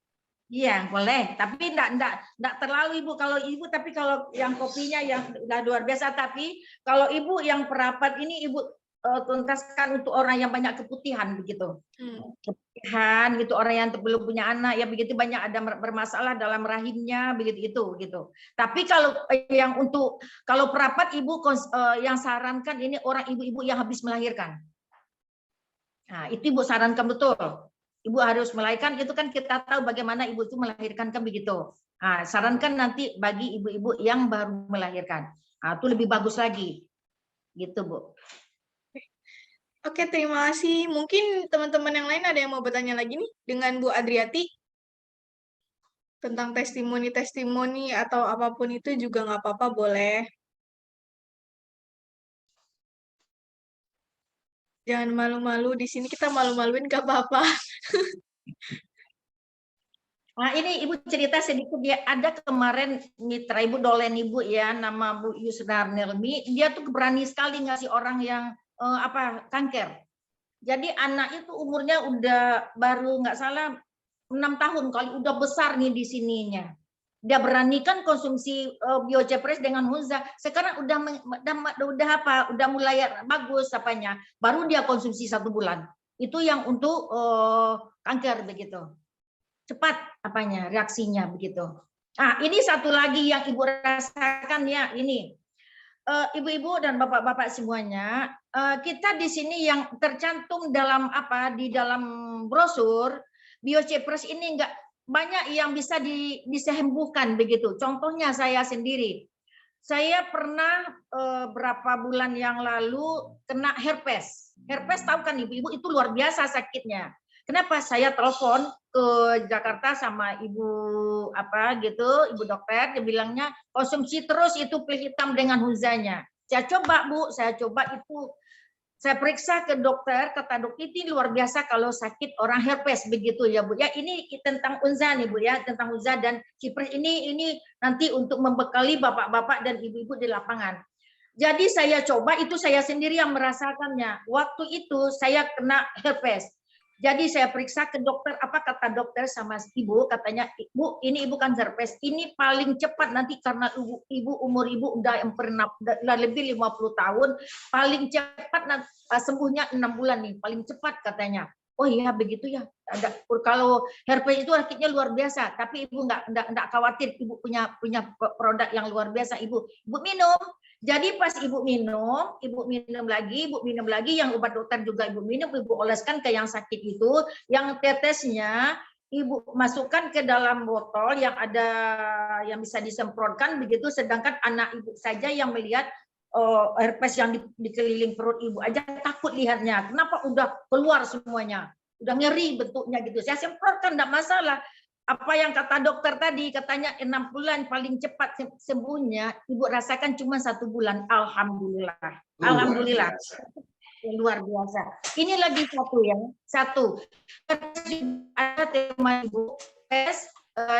Iya, boleh. Tapi enggak terlalu Ibu. Kalau Ibu, tapi kalau yang kopinya yang udah luar biasa. Tapi kalau Ibu yang perapat ini Ibu tuntaskan untuk orang yang banyak keputihan begitu. Keputihan gitu, orang yang belum punya anak ya begitu, banyak ada bermasalah dalam rahimnya begitu itu gitu. Tapi kalau yang untuk kalau perapat Ibu yang sarankan ini orang ibu-ibu yang habis melahirkan. Nah, itu Ibu sarankan betul. Ibu harus melahirkan, itu kan kita tahu bagaimana ibu itu melahirkan kan begitu. Nah, sarankan nanti bagi ibu-ibu yang baru melahirkan. Nah, itu lebih bagus lagi. Gitu, Bu. Oke, terima kasih. Mungkin teman-teman yang lain ada yang mau bertanya lagi nih dengan Bu Adriati tentang testimoni-testimoni atau apapun itu juga nggak apa-apa, boleh. Jangan malu-malu, di sini kita malu-maluin nggak apa-apa. Nah, ini Ibu cerita sedikit, dia ada kemarin mitra Ibu, dolen Ibu ya, nama Bu Yusna Nelmi, dia tuh berani sekali ngasih orang yang kanker. Jadi anak itu umurnya udah baru nggak salah 6 tahun kali, udah besar nih di sininya. Dia beranikan konsumsi Biocepres dengan Hunza. Sekarang udah mulai bagus apanya. Baru dia konsumsi 1 bulan. Itu yang untuk kanker begitu. Cepat apanya reaksinya begitu. Nah, ini satu lagi yang Ibu rasakan ya, ini. Ibu-ibu dan bapak-bapak semuanya, kita di sini yang tercantum dalam di dalam brosur Biocepres ini enggak banyak yang bisa disembuhkan begitu. Contohnya saya sendiri. Saya pernah berapa bulan yang lalu kena herpes. Herpes tahu kan ibu-ibu itu luar biasa sakitnya. Kenapa saya telepon ke Jakarta sama ibu ibu dokter, dia bilangnya konsumsi terus itu pil hitam dengan Hunzanya. Saya coba Bu, saya periksa ke dokter, kata dokter ini luar biasa kalau sakit orang herpes begitu ya Bu. Ya ini tentang Hunza nih Bu ya, tentang Hunza dan Cipres ini nanti untuk membekali bapak-bapak dan ibu-ibu di lapangan. Jadi saya coba, itu saya sendiri yang merasakannya. Waktu itu saya kena herpes. Jadi saya periksa ke dokter, apa kata dokter sama ibu, katanya, "Ibu, ini ibu kan herpes, ini paling cepat nanti karena umur ibu udah lebih 50 tahun, paling cepat sembuhnya 6 bulan nih, paling cepat," katanya. Oh iya begitu ya. Kalau herpes itu sakitnya luar biasa, tapi ibu nggak khawatir, ibu punya produk yang luar biasa, ibu minum. Jadi pas ibu minum lagi, yang obat dokter juga ibu minum, ibu oleskan ke yang sakit itu, yang tetesnya ibu masukkan ke dalam botol yang ada yang bisa disemprotkan begitu, sedangkan anak ibu saja yang melihat herpes yang di keliling perut ibu aja takut lihatnya. Kenapa udah keluar semuanya? Udah ngeri bentuknya gitu. Saya semprotkan enggak masalah. Apa yang kata dokter tadi, katanya 6 bulan paling cepat sembuhnya, ibu rasakan cuma 1 bulan. Alhamdulillah. Alhamdulillah. Luar biasa. Ini lagi satu. Ada tema ibu,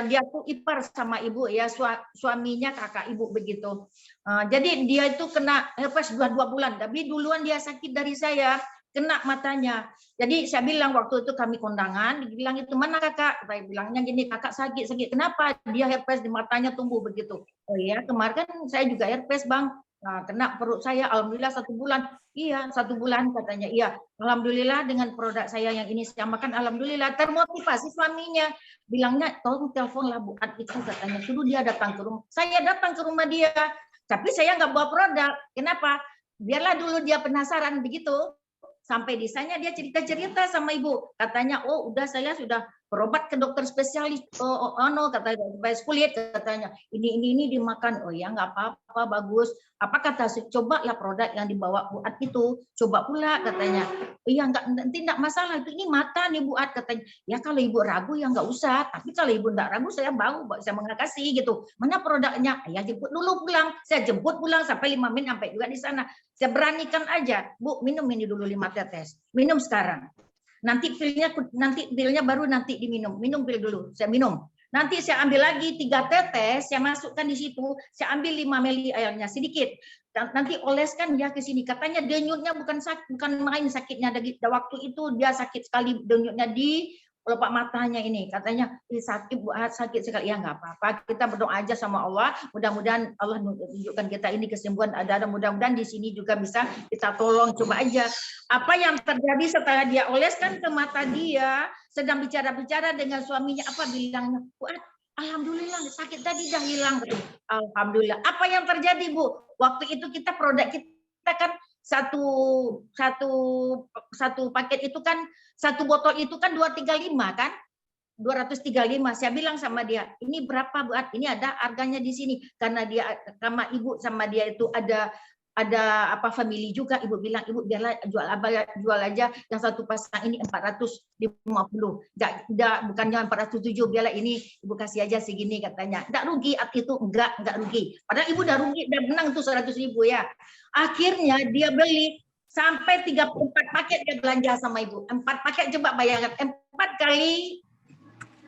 dia tuh ipar sama ibu ya, suaminya kakak ibu begitu. Jadi dia itu kena herpes 2 bulan, tapi duluan dia sakit dari saya. Kena matanya. Jadi saya bilang waktu itu kami kondangan, dibilang itu, "Mana kakak?" Saya bilangnya gini, "Kakak sakit. Kenapa?" Dia herpes di matanya tumbuh begitu. "Oh iya, kemarin kan saya juga herpes, Bang. Nah, kena perut saya, alhamdulillah 1 bulan." "Iya, 1 bulan," katanya. "Iya, alhamdulillah dengan produk saya yang ini saya makan, alhamdulillah." Termotivasi suaminya. Bilangnya, "Tolong teleponlah Bu Ad itu," katanya. Suruh dia datang ke rumah. Saya datang ke rumah dia, tapi saya nggak bawa produk. Kenapa? Biarlah dulu dia penasaran begitu. Sampai di sana dia cerita-cerita sama ibu. Katanya, "Oh, udah saya sudah berobat ke dokter spesialis, katanya spesialis kulit," katanya. Ini dimakan." "Oh ya, nggak apa-apa, bagus. Apa kata, coba lah produk yang dibawa Bu Ad itu. Coba pula," katanya. "Iya, nanti enggak masalah. Itu ini mata nih Bu Ad," katanya. "Ya kalau ibu ragu ya nggak usah. Tapi kalau ibu enggak ragu saya mau, saya mengasih gitu. Mana produknya?" "Ya jemput dulu pulang." Saya jemput pulang sampai 5 menit sampai juga di sana. Saya beranikan aja, "Bu, minum ini dulu 5 tetes. Minum sekarang. Nanti pilnya baru nanti diminum. Minum pil dulu." Saya minum. Nanti saya ambil lagi 3 tetes, saya masukkan di situ, saya ambil 5 ml airnya sedikit. Nanti oleskan dia ke sini. Katanya denyutnya bukan main sakitnya. Waktu itu dia sakit sekali denyutnya di kelopak matanya ini. Katanya, "Sakit Bu, sakit sekali." Ya nggak apa-apa. Kita berdoa aja sama Allah. Mudah-mudahan Allah menunjukkan kita ini kesembuhan. Ada mudah-mudahan di sini juga bisa kita tolong. Coba aja. Apa yang terjadi setelah dia oleskan ke mata dia, sedang bicara-bicara dengan suaminya, apa bilangnya, "Bu, alhamdulillah sakit tadi dah hilang." Alhamdulillah. Apa yang terjadi Bu? Waktu itu produk kita kan satu paket itu kan, satu botol itu kan 235 kan? 235. Saya bilang sama dia, "Ini berapa Bu Ad?" "Ini ada harganya di sini." Karena dia sama ibu sama dia itu ada family juga. Ibu bilang, "Ibu biarlah jual aja yang satu pasang ini 450. Bukannya 407, biarlah ini ibu kasih aja segini," katanya. "Enggak rugi itu, enggak rugi." Padahal ibu udah rugi, udah menang tuh 100.000 ya. Akhirnya dia beli sampai 34 paket dia belanja sama ibu. 4 paket, coba bayangkan, 4 kali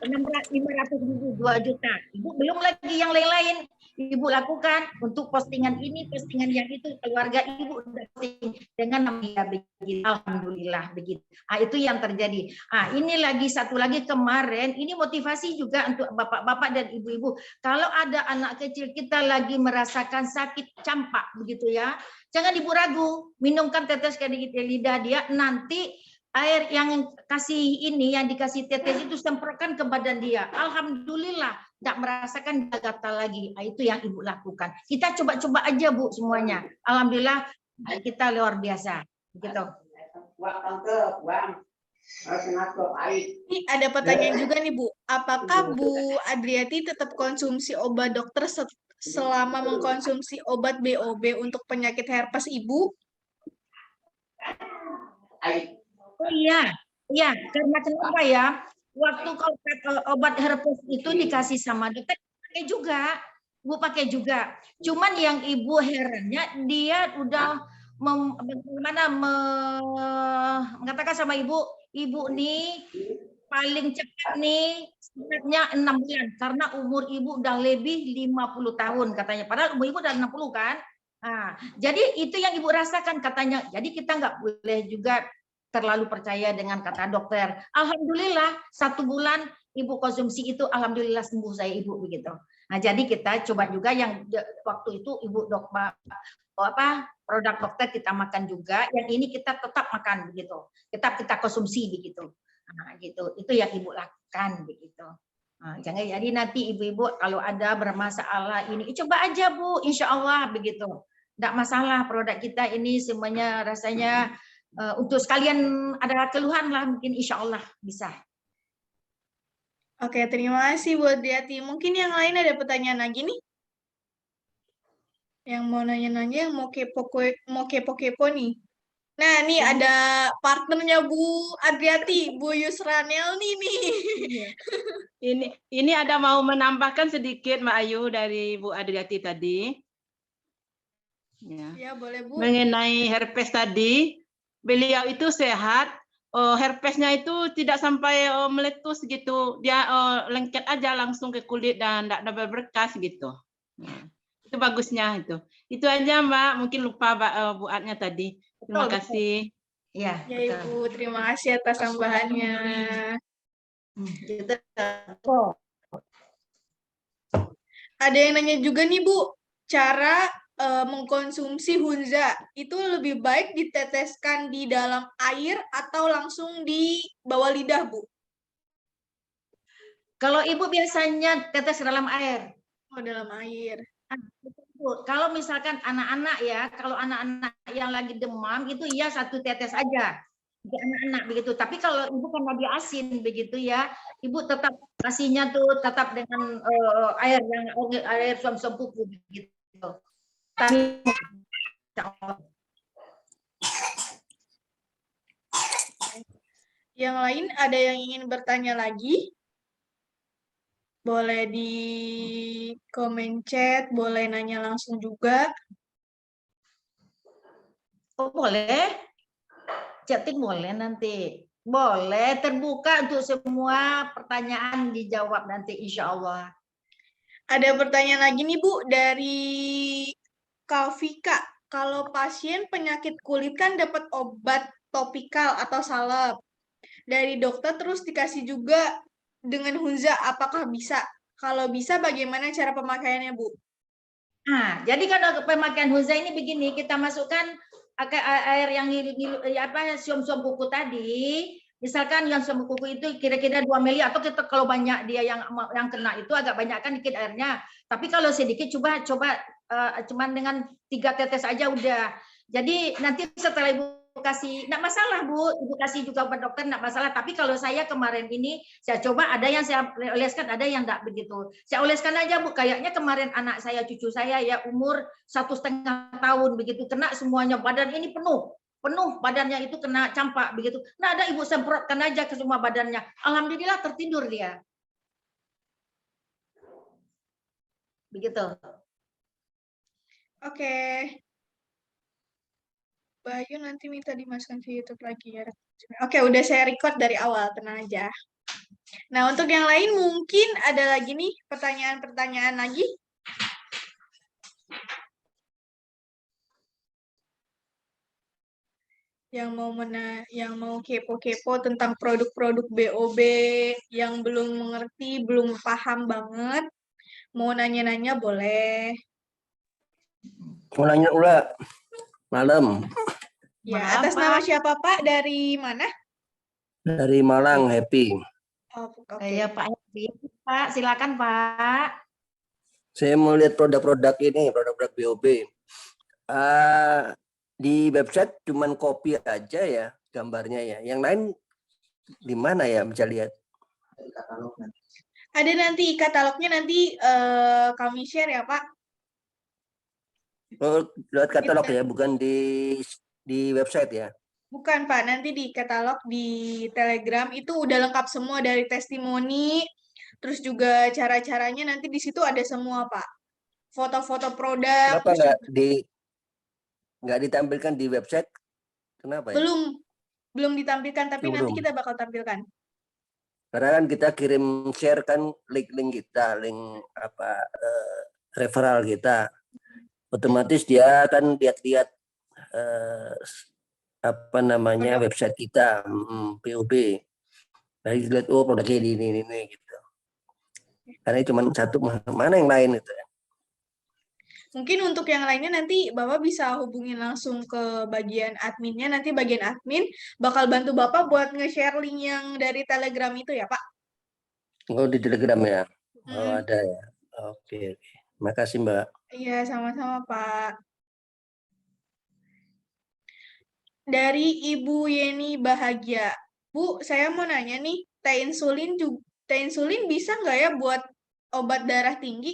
500.000, 2 juta. Ibu belum lagi yang lain-lain. Ibu lakukan untuk postingan ini, postingan yang itu, keluarga ibu udah posting dengan namanya begitu. Alhamdulillah begitu. Itu yang terjadi. Ini lagi satu lagi kemarin, ini motivasi juga untuk bapak-bapak dan ibu-ibu. Kalau ada anak kecil kita lagi merasakan sakit campak begitu ya, jangan ibu ragu, minumkan tetes ke lidah dia, nanti air yang dikasih tetes itu semprotkan ke badan dia. Alhamdulillah, tidak merasakan gatal lagi. Itu yang ibu lakukan. Kita coba-coba aja Bu semuanya. Alhamdulillah kita luar biasa. Begitu. Ini ada pertanyaan juga nih Bu. Apakah Bu Adriati tetap konsumsi obat dokter selama mengkonsumsi obat BOB untuk penyakit herpes Ibu? Oh iya, karena kenapa ya? Waktu kalau obat herpes itu dikasih sama dokter, Ibu pakai juga. Cuman yang ibu herannya, dia udah mengatakan sama ibu nih paling cepat nih sebenarnya 6 bulan karena umur ibu udah lebih 50 tahun katanya. Padahal umur ibu udah 60 kan? Jadi itu yang Ibu rasakan katanya. Jadi kita nggak boleh juga terlalu percaya dengan kata dokter. Alhamdulillah 1 bulan Ibu konsumsi itu, alhamdulillah sembuh saya Ibu begitu. Nah jadi kita coba juga yang waktu itu Ibu produk dokter kita makan juga. Yang ini kita tetap makan begitu. Tetap kita konsumsi begitu. Nah gitu. Itu yang Ibu lakukan begitu. Nah, jangan jadi nanti ibu-ibu kalau ada bermasalah ini coba aja Bu, insya Allah begitu. Tidak masalah produk kita ini semuanya rasanya untuk sekalian ada keluhan lah mungkin insya Allah bisa. Oke, terima kasih Bu Adriati. Mungkin yang lain ada pertanyaan lagi nih? Yang mau nanya-nanya, yang mau kepo-kepo nih. Nah, nih ada partnernya Bu Adriati, Bu Yusranel nih. Ini ada mau menambahkan sedikit Mbak Ayu dari Bu Adriati tadi. Ya, boleh Bu. Mengenai herpes tadi, beliau itu sehat. Herpesnya itu tidak sampai meletus gitu. Dia lengket aja langsung ke kulit dan tidak ada berbekas gitu. Itu bagusnya itu. Itu aja Mbak. Mungkin lupa Bu Adnya tadi. Terima kasih. Ya, Ya Ibu, terima kasih atas tambahannya. Ada yang nanya juga nih Bu, cara mengkonsumsi Hunza itu lebih baik diteteskan di dalam air atau langsung di bawah lidah Bu? Kalau Ibu biasanya tetes dalam air. Oh, dalam air. Kalau misalkan anak-anak ya, kalau anak-anak yang lagi demam itu ya 1 tetes aja. Untuk anak-anak begitu. Tapi kalau Ibu karena dia asin begitu ya, Ibu tetap kasihnya tuh tetap dengan air yang air suam-suam kuku begitu. Tapi yang lain ada yang ingin bertanya lagi? Boleh di komen chat, boleh nanya langsung juga. Oh, boleh. Chatting boleh nanti. Boleh, terbuka untuk semua pertanyaan dijawab nanti insya Allah. Ada pertanyaan lagi nih Bu, dari Kalvika. Kalau pasien penyakit kulit kan dapat obat topikal atau salep dari dokter terus dikasih juga dengan Hunza, apakah bisa? Kalau bisa, bagaimana cara pemakaiannya Bu? Nah, jadi kalau pemakaian Hunza ini begini, kita masukkan air yang siom-siom kuku tadi, misalkan yang siom kuku itu kira-kira 2 mili atau kita kalau banyak dia yang kena itu agak banyak kan dikit airnya. Tapi kalau sedikit coba cuman dengan 3 tetes aja udah. Jadi nanti setelah Ibu kasih, enggak masalah Bu, Ibu kasih juga obat dokter enggak masalah. Tapi kalau saya kemarin ini saya coba ada yang saya oleskan, ada yang enggak begitu. Saya oleskan aja Bu, kayaknya kemarin anak saya, cucu saya ya umur 1,5 tahun begitu kena semuanya, badan ini penuh badannya itu kena campak begitu. Nah ada Ibu semprotkan aja ke semua badannya. Alhamdulillah tertidur dia. Begitu. Oke. Bayu nanti minta dimasukkan ke YouTube lagi ya. Oke, udah saya record dari awal, tenang aja. Nah, untuk yang lain mungkin ada lagi nih pertanyaan-pertanyaan lagi. Yang mau kepo-kepo tentang produk-produk BOB yang belum mengerti, belum paham banget, mau nanya-nanya boleh. Mau nanya ulah malam. Ya, atas nama siapa Pak? Dari mana? Dari Malang, Happy. Oh, oke. Ya Pak Happy. Pak, silakan Pak. Saya mau lihat produk-produk ini, produk-produk BOB. Di website cuman kopi aja ya gambarnya ya. Yang lain di mana ya bisa lihat? Ada nanti katalognya nanti kami share ya Pak. Oh, lewat katalog ya, bukan di website ya? Bukan Pak, nanti di katalog di Telegram itu udah lengkap semua dari testimoni, terus juga cara-caranya nanti di situ ada semua Pak. Foto-foto produk. Kenapa nggak ditampilkan di website? Kenapa ya? Belum ditampilkan, tapi nanti kita bakal tampilkan. Karena kan kita kirim share kan link kita, link referral kita. otomatis dia akan lihat-lihat apa namanya website kita, POB. Dari lihat oh produknya ini gitu. Karena cuma satu, mana yang lain itu. Mungkin untuk yang lainnya nanti Bapak bisa hubungin langsung ke bagian adminnya. Nanti bagian admin bakal bantu Bapak buat nge-share link yang dari Telegram itu ya, Pak. Oh, di Telegram ya? Oh, Mm-mm. ada ya. Oke. Makasih, Mbak. Iya, sama-sama, Pak. Dari Ibu Yeni Bahagia. Bu, saya mau nanya nih, teh insulin bisa nggak ya buat obat darah tinggi?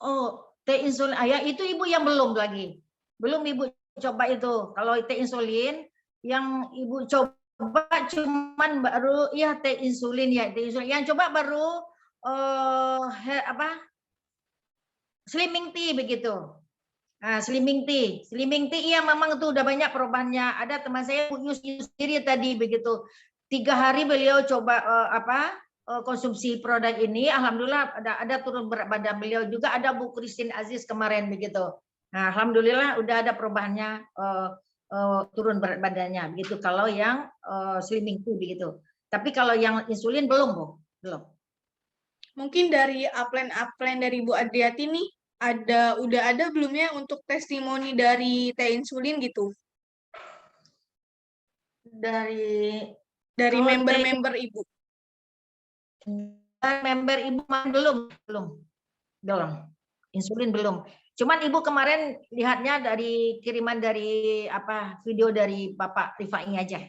Oh, teh insulin ayah itu ibu yang belum lagi. Belum ibu coba itu. Kalau teh insulin yang ibu coba cuman baru ya teh insulin ya, teh insulin. Yang coba baru apa? Slimming tea begitu. Nah, slimming tea iya memang itu udah banyak perubahannya. Ada teman saya nyus sendiri tadi begitu. 3 hari beliau coba konsumsi produk ini, alhamdulillah ada turun berat badan. Beliau juga ada Bu Christine Aziz kemarin begitu. Nah, alhamdulillah udah ada perubahannya, turun berat badannya begitu. Kalau yang slimming tea begitu. Tapi kalau yang insulin belum, Bu. Belum. Mungkin dari upline dari Bu Adriati nih, udah ada belum ya untuk testimoni dari teh insulin gitu? Dari Dari member-member Ibu. member ibu belum insulin belum, cuman ibu kemarin lihatnya dari kiriman dari video dari Bapak Rifai aja.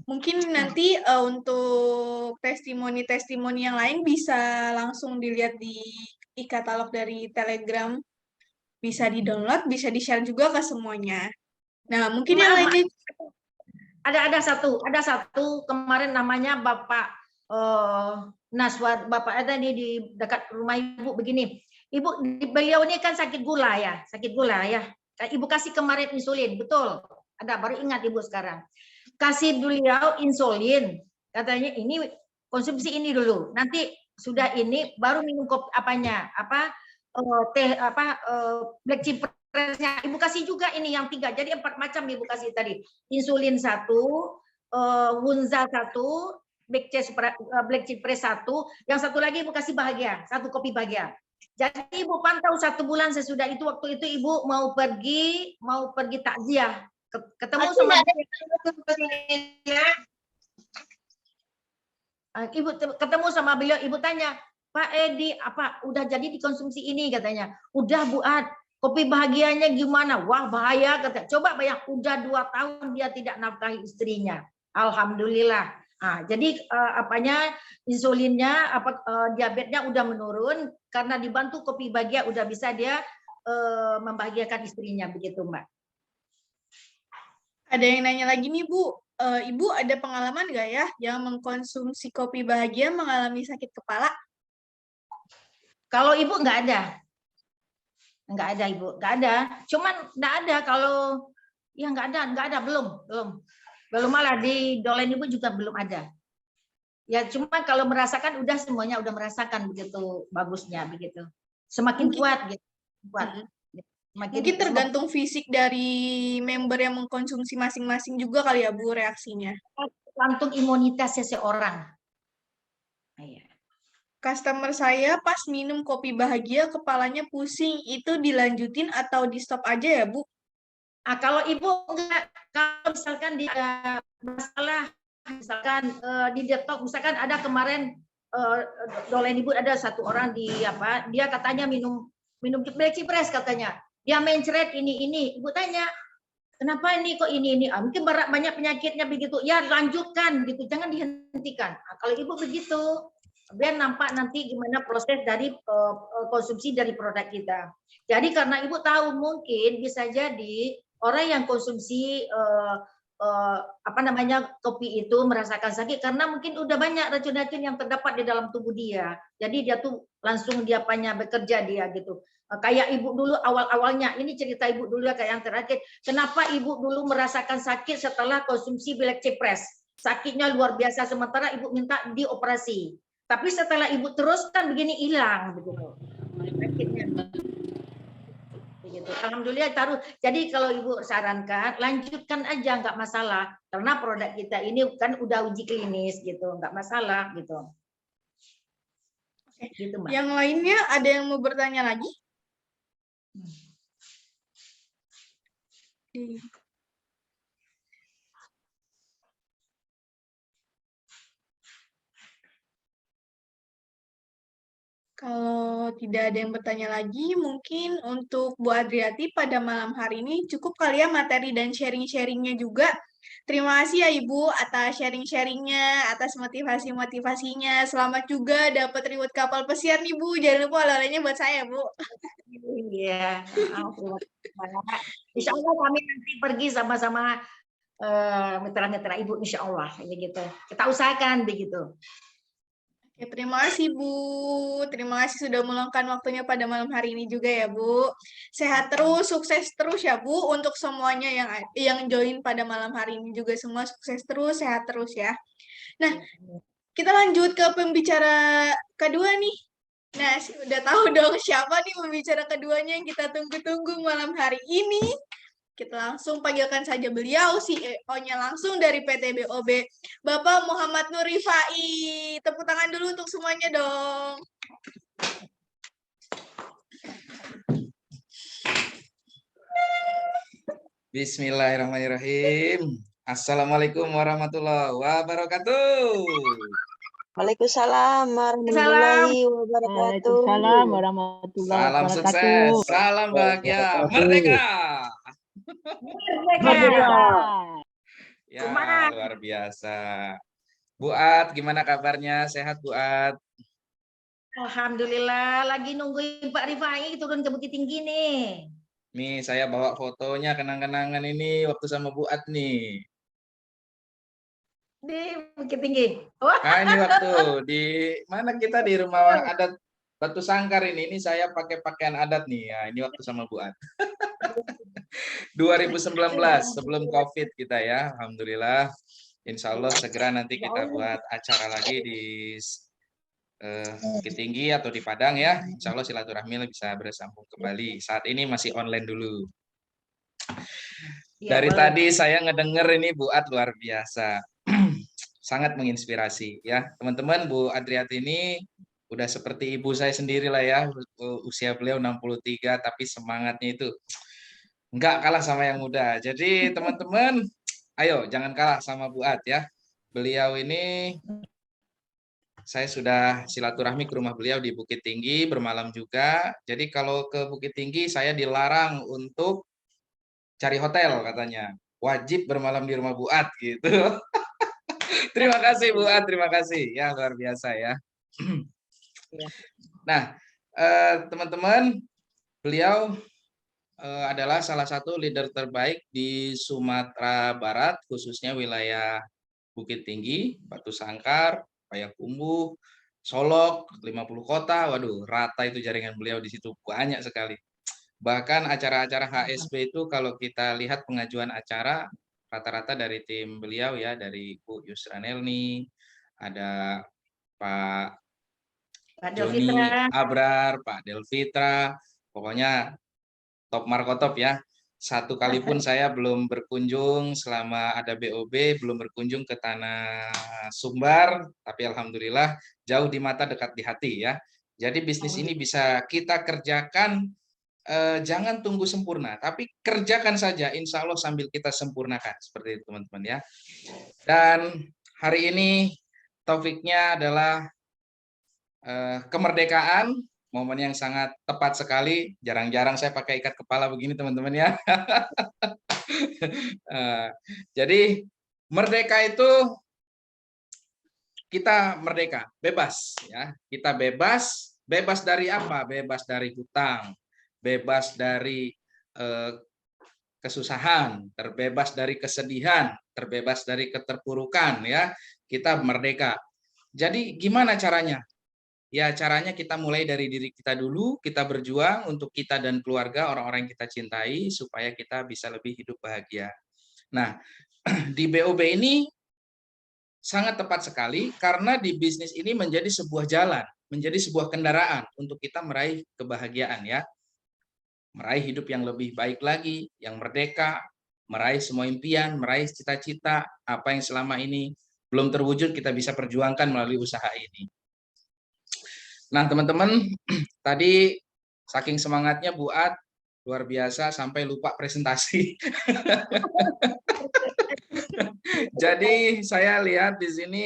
Mungkin nanti untuk testimoni-testimoni yang lain bisa langsung dilihat di e-katalog dari Telegram, bisa di-download, bisa di-share juga ke semuanya. Nah, mungkin yang lainnya ada satu kemarin namanya Bapak Naswar, Bapak ada di dekat rumah ibu begini. Ibu, beliau ini kan sakit gula ya. Ibu kasih kemarin insulin, betul. Ada, baru ingat ibu sekarang. Kasih beliau insulin, katanya ini konsumsi ini dulu. Nanti sudah ini baru minum kopi black chip pressnya. Ibu kasih juga ini yang 3. Jadi 4 macam ibu kasih tadi. Insulin 1, Wunza 1, black chip press 1, yang satu lagi ibu kasih Bahagia, 1 kopi Bahagia. Jadi ibu pantau 1 bulan sesudah itu, waktu itu ibu mau pergi takziah, ketemu sama ibu, ketemu sama beliau, ibu tanya, Pak Edi, udah jadi dikonsumsi ini, katanya. Udah Bu Ad, kopi Bahagianya gimana? Wah, bahaya, kata. Coba bayang, udah 2 tahun dia tidak nafkahi istrinya. Alhamdulillah. Nah, jadi insulinnya, diabetesnya udah menurun karena dibantu kopi Bahagia, udah bisa dia membahagiakan istrinya, begitu Mbak. Ada yang nanya lagi nih Bu, Ibu ada pengalaman nggak ya yang mengkonsumsi kopi Bahagia mengalami sakit kepala? Kalau Ibu nggak ada Ibu, nggak ada. Cuman nggak ada kalau ya nggak ada, belum malah di dolen Ibu juga belum ada. Ya cuma kalau merasakan udah semuanya udah merasakan begitu bagusnya begitu. Semakin kuat gitu. Mungkin tergantung fisik dari member yang mengkonsumsi masing-masing juga kali ya Bu reaksinya. Tergantung imunitas seseorang. Customer saya pas minum kopi Bahagia kepalanya pusing, itu dilanjutin atau di stop aja ya Bu? Kalau Ibu enggak, kalau misalkan dia masalah, misalkan di detox, misalkan ada kemarin dolen Ibu ada 1 orang dia katanya minum black press katanya. Dia mencret ini, Ibu tanya, kenapa ini kok ini? Mungkin banyak penyakitnya begitu. Ya lanjutkan gitu, jangan dihentikan. Kalau Ibu begitu, biar nampak nanti gimana proses dari konsumsi dari produk kita. Jadi karena Ibu tahu mungkin bisa jadi orang yang konsumsi kopi itu merasakan sakit karena mungkin udah banyak racun-racun yang terdapat di dalam tubuh dia. Jadi dia tuh langsung bekerja dia gitu. Kayak Ibu dulu awal-awalnya, ini cerita Ibu dulu ya kayak yang terakhir. Kenapa Ibu dulu merasakan sakit setelah konsumsi black chip press? Sakitnya luar biasa sementara Ibu minta dioperasi. Tapi setelah ibu teruskan begini hilang begitu. Penyakitnya. Begitu. Alhamdulillah taruh. Jadi kalau ibu sarankan lanjutkan aja nggak masalah karena produk kita ini kan udah uji klinis gitu nggak masalah gitu. Gitu, Mbak. Yang lainnya ada yang mau bertanya lagi? Kalau tidak ada yang bertanya lagi, mungkin untuk Bu Adriati pada malam hari ini cukup kali ya materi dan sharing-sharingnya juga. Terima kasih ya Ibu atas sharing-sharingnya, atas motivasi-motivasinya. Selamat juga dapat reward kapal pesiar nih Bu. Jangan lupa oleh-olehnya buat saya Bu. Iya, maaf, Mbak. Insya Allah kami nanti pergi sama-sama mitra-mitra ibu, insya Allah, begitu. Kita usahakan begitu. Oke, terima kasih Bu. Terima kasih sudah meluangkan waktunya pada malam hari ini juga ya Bu. Sehat terus, sukses terus ya Bu untuk semuanya yang join pada malam hari ini juga semua sukses terus, sehat terus ya. Nah, kita lanjut ke pembicara kedua nih. Nah, udah tahu dong siapa nih pembicara keduanya yang kita tunggu-tunggu malam hari ini. Kita langsung panggilkan saja beliau, CEO-nya langsung dari PT BOB, Bapak Muhammad Nur Rifai. Tepuk tangan dulu untuk semuanya dong. Bismillahirrahmanirrahim. Assalamualaikum warahmatullahi wabarakatuh. Waalaikumsalam warahmatullahi wabarakatuh. Waalaikumsalam warahmatullahi Salam wabarakatuh. sukses, salam bahagia, merdeka. Merdeka. Ya, luar biasa. Bu Ad, gimana kabarnya? Sehat Bu Ad? Alhamdulillah, lagi nungguin Pak Rifai turun ke Bukit Tinggi nih. Nih, saya bawa fotonya kenang-kenangan ini waktu sama Bu Ad nih. Di Bukit Tinggi. Wah. Nah, ini waktu di mana kita di rumah adat Batu Sangkar ini. Ini saya pakai pakaian adat nih. Ya, ini waktu sama Bu Ad. 2019 sebelum COVID kita ya. Alhamdulillah. Insya Allah segera nanti kita buat acara lagi di Bukit Tinggi atau di Padang ya. Insya Allah silaturahmi bisa bersambung kembali. Saat ini masih online dulu. Dari tadi saya ngedenger ini Bu Ad luar biasa. Sangat menginspirasi ya. Teman-teman, Bu Adriati ini udah seperti ibu saya sendiri lah ya. Usia beliau 63 tapi semangatnya itu enggak kalah sama yang muda. Jadi teman-teman, ayo jangan kalah sama Bu Ad ya. Beliau ini saya sudah silaturahmi ke rumah beliau di Bukit Tinggi, bermalam juga. Jadi kalau ke Bukit Tinggi saya dilarang untuk cari hotel katanya. Wajib bermalam di rumah Bu Ad gitu. Terima kasih Bu Ad, terima kasih. Ya luar biasa ya. Nah, teman-teman, beliau adalah salah satu leader terbaik di Sumatera Barat, khususnya wilayah Bukit Tinggi, Batu Sangkar, Payakumbuh, Solok, 50 kota. Waduh, rata itu jaringan beliau di situ banyak sekali. Bahkan acara-acara HSP itu kalau kita lihat pengajuan acara rata-rata dari tim beliau ya, dari Bu Yusra Nelni, ada Pak Joni Abrar, Pak Delfitra, pokoknya top markotop ya. Satu kali pun saya belum berkunjung selama ada BOB, belum berkunjung ke Tanah Sumbar, tapi alhamdulillah jauh di mata dekat di hati ya. Jadi bisnis ini bisa kita kerjakan, jangan tunggu sempurna, tapi kerjakan saja, insya Allah sambil kita sempurnakan, seperti itu teman-teman ya. Dan hari ini topiknya adalah kemerdekaan, momen yang sangat tepat sekali. Jarang-jarang saya pakai ikat kepala begini teman-teman ya. Jadi merdeka itu kita merdeka, bebas ya. Kita bebas, bebas dari apa? Bebas dari hutang, bebas dari kesusahan, terbebas dari kesedihan, terbebas dari keterpurukan ya. Kita merdeka. Jadi gimana caranya? Ya caranya kita mulai dari diri kita dulu, kita berjuang untuk kita dan keluarga, orang-orang yang kita cintai, supaya kita bisa lebih hidup bahagia. Nah, di BOB ini sangat tepat sekali karena di bisnis ini menjadi sebuah jalan, menjadi sebuah kendaraan untuk kita meraih kebahagiaan ya. Meraih hidup yang lebih baik lagi, yang merdeka, meraih semua impian, meraih cita-cita, apa yang selama ini belum terwujud kita bisa perjuangkan melalui usaha ini. Nah, teman-teman, tadi saking semangatnya Bu Ad, luar biasa sampai lupa presentasi. Jadi saya lihat di sini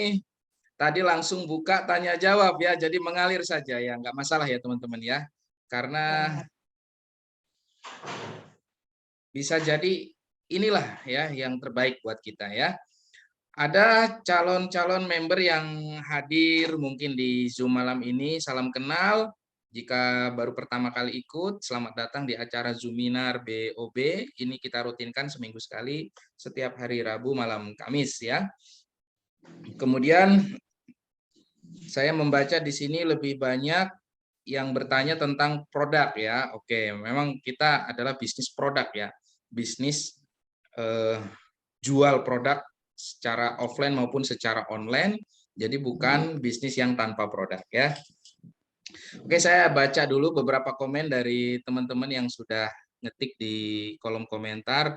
tadi langsung buka tanya jawab ya, jadi mengalir saja ya, nggak masalah ya teman-teman ya, karena bisa jadi inilah ya yang terbaik buat kita ya. Ada calon-calon member yang hadir mungkin di Zoom malam ini, salam kenal. Jika baru pertama kali ikut, selamat datang di acara Zoominar BOB. Ini kita rutinkan seminggu sekali, setiap hari Rabu malam Kamis ya. Kemudian saya membaca di sini lebih banyak yang bertanya tentang produk ya. Oke, memang kita adalah bisnis produk ya. Bisnis jual produk secara offline maupun secara online. Jadi bukan bisnis yang tanpa produk ya. Oke, saya baca dulu beberapa komen dari teman-teman yang sudah ngetik di kolom komentar.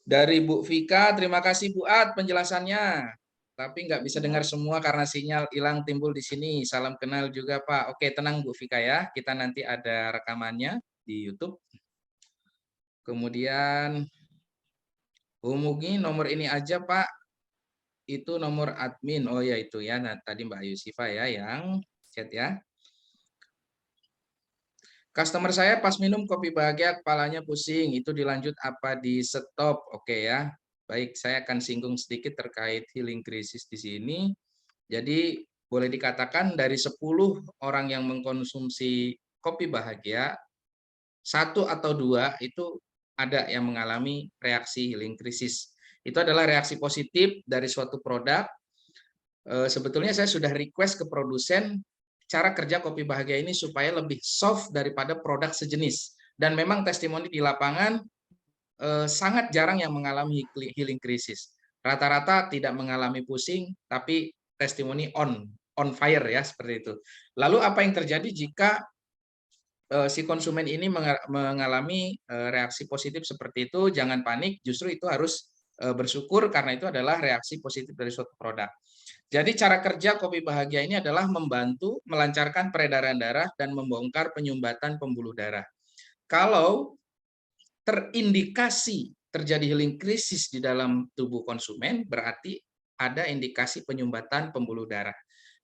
Dari Bu Vika, terima kasih Bu Ad penjelasannya. Tapi nggak bisa dengar semua karena sinyal hilang timbul di sini. Salam kenal juga Pak. Oke, tenang Bu Vika ya. Kita nanti ada rekamannya di YouTube. Kemudian hubungi nomor ini aja Pak. Itu nomor admin. Oh ya itu ya. Nah, tadi Mbak Yusifa ya yang chat ya. Customer saya pas minum kopi bahagia kepalanya pusing. Itu dilanjut apa di stop? Oke ya. Baik, saya akan singgung sedikit terkait healing crisis di sini. Jadi boleh dikatakan dari 10 orang yang mengkonsumsi kopi bahagia, 1 atau 2 itu ada yang mengalami reaksi healing crisis. Itu adalah reaksi positif dari suatu produk. Sebetulnya saya sudah request ke produsen cara kerja kopi bahagia ini supaya lebih soft daripada produk sejenis. Dan memang testimoni di lapangan sangat jarang yang mengalami healing crisis. Rata-rata tidak mengalami pusing, tapi testimoni on fire ya seperti itu. Lalu apa yang terjadi jika si konsumen ini mengalami reaksi positif seperti itu? Jangan panik, justru itu harus bersyukur karena itu adalah reaksi positif dari suatu produk. Jadi cara kerja kopi bahagia ini adalah membantu melancarkan peredaran darah dan membongkar penyumbatan pembuluh darah. Kalau terindikasi terjadi healing krisis di dalam tubuh konsumen, berarti ada indikasi penyumbatan pembuluh darah.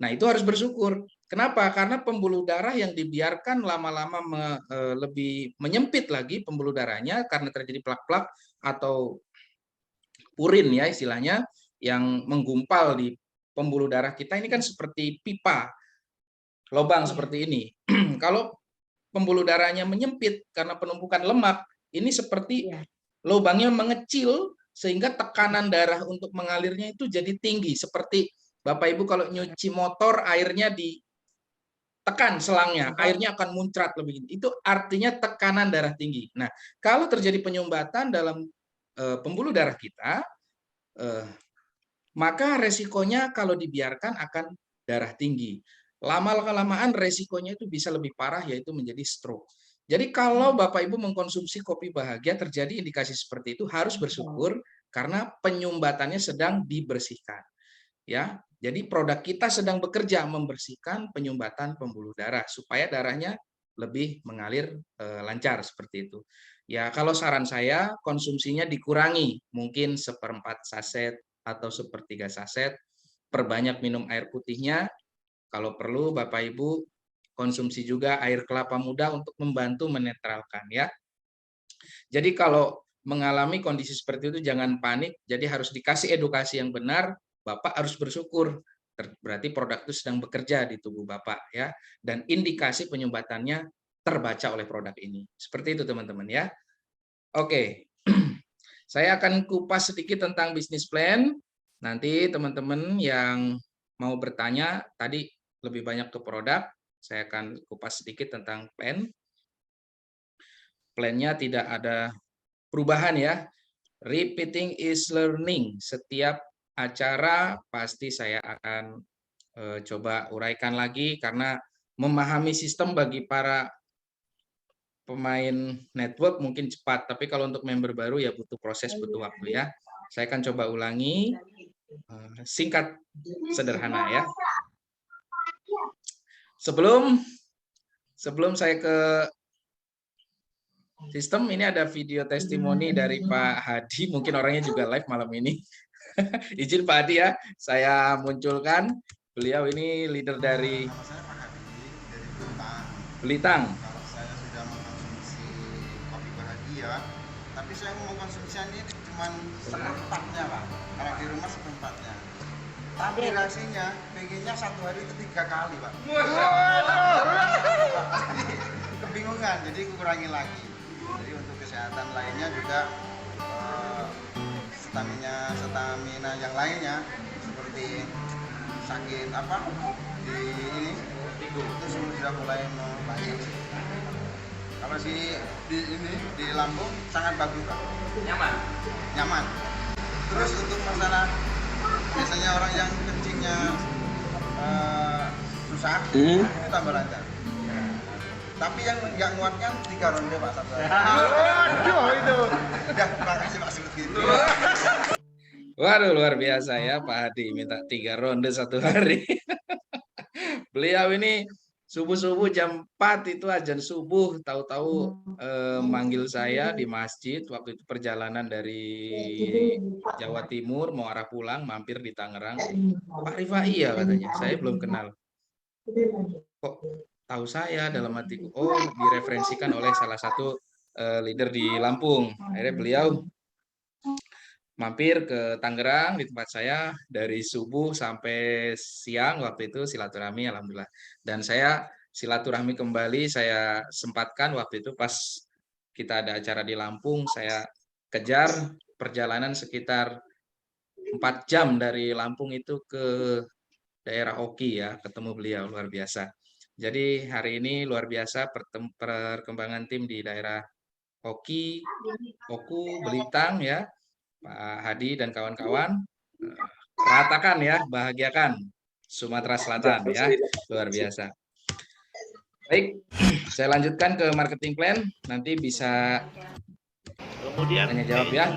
Nah, itu harus bersyukur. Kenapa? Karena pembuluh darah yang dibiarkan lama-lama lebih menyempit lagi pembuluh darahnya karena terjadi plak-plak atau purin ya istilahnya yang menggumpal di pembuluh darah kita ini kan seperti pipa, lubang seperti ini. Kalau pembuluh darahnya menyempit karena penumpukan lemak, ini seperti lubangnya mengecil sehingga tekanan darah untuk mengalirnya itu jadi tinggi. Seperti Bapak Ibu kalau nyuci motor airnya ditekan selangnya, airnya akan muncrat lebih. Itu artinya tekanan darah tinggi. Nah, kalau terjadi penyumbatan dalam pembuluh darah kita, maka resikonya kalau dibiarkan akan darah tinggi. Lama-kelamaan resikonya itu bisa lebih parah yaitu menjadi stroke. Jadi kalau Bapak Ibu mengkonsumsi kopi bahagia terjadi indikasi seperti itu harus bersyukur karena penyumbatannya sedang dibersihkan. Ya, jadi produk kita sedang bekerja membersihkan penyumbatan pembuluh darah supaya darahnya lebih mengalir lancar seperti itu. Ya, kalau saran saya konsumsinya dikurangi, mungkin 1/4 saset atau 1/3 saset, perbanyak minum air putihnya. Kalau perlu Bapak Ibu konsumsi juga air kelapa muda untuk membantu menetralkan ya. Jadi kalau mengalami kondisi seperti itu jangan panik, jadi harus dikasih edukasi yang benar, Bapak harus bersyukur. Berarti produk itu sedang bekerja di tubuh Bapak ya dan indikasi penyumbatannya terbaca oleh produk ini. Seperti itu teman-teman ya. Oke. Saya akan kupas sedikit tentang bisnis plan. Nanti teman-teman yang mau bertanya tadi lebih banyak ke produk, saya akan kupas sedikit tentang plan. Plan-nya tidak ada perubahan ya. Repeating is learning. Setiap acara pasti saya akan coba uraikan lagi, karena memahami sistem bagi para pemain network mungkin cepat, tapi kalau untuk member baru ya butuh proses, butuh waktu ya. Saya akan coba ulangi, singkat, sederhana ya. Sebelum saya ke sistem, ini ada video testimoni dari Pak Hadi, mungkin orangnya juga live malam ini. Izin Pak Hadi ya, saya munculkan. Beliau ini leader dari Nama saya Pak Hadi dari Belitang. Belitang. Kalau saya sudah mengkonsumsi kopi bahagia, tapi saya mau konsumsi ini cuma seperempatnya Pak. Kalau di rumah seperempatnya. Tapi reaksinya, pengennya 1 hari itu 3 kali Pak. Kebingungan, jadi kurangi lagi. Jadi untuk kesehatan lainnya juga stamina yang lainnya seperti sakit apa di ini itu sudah mulai membaik. Kalau di lambung sangat bagus Pak. Nyaman. Terus untuk masalah biasanya orang yang kencingnya susah itu tambah lancar. Tapi yang nggak nguatkan 3 ronde Pak satu hari. Itu. Udah, terima kasih Pak seperti itu. Waduh, luar biasa ya Pak Hadi, minta 3 ronde 1 hari. Beliau ini subuh-subuh jam 4 itu azan subuh, tahu-tahu manggil saya di masjid. Waktu itu perjalanan dari Jawa Timur mau arah pulang, mampir di Tangerang. Pak Rifai ya katanya, saya belum kenal. Kok tahu saya? Dalam hatiku, oh direferensikan oleh salah satu leader di Lampung. Akhirnya beliau mampir ke Tangerang di tempat saya dari subuh sampai siang, waktu itu silaturahmi alhamdulillah. Dan saya silaturahmi kembali saya sempatkan waktu itu pas kita ada acara di Lampung, saya kejar perjalanan sekitar 4 jam dari Lampung itu ke daerah Oki ya, ketemu beliau, luar biasa. Jadi hari ini luar biasa perkembangan tim di daerah Oki, Oku, Belitang ya. Pak Hadi dan kawan-kawan, ratakan ya, bahagiakan Sumatera Selatan ya, luar biasa. Baik, saya lanjutkan ke marketing plan, nanti bisa kemudian tanya jawab ya.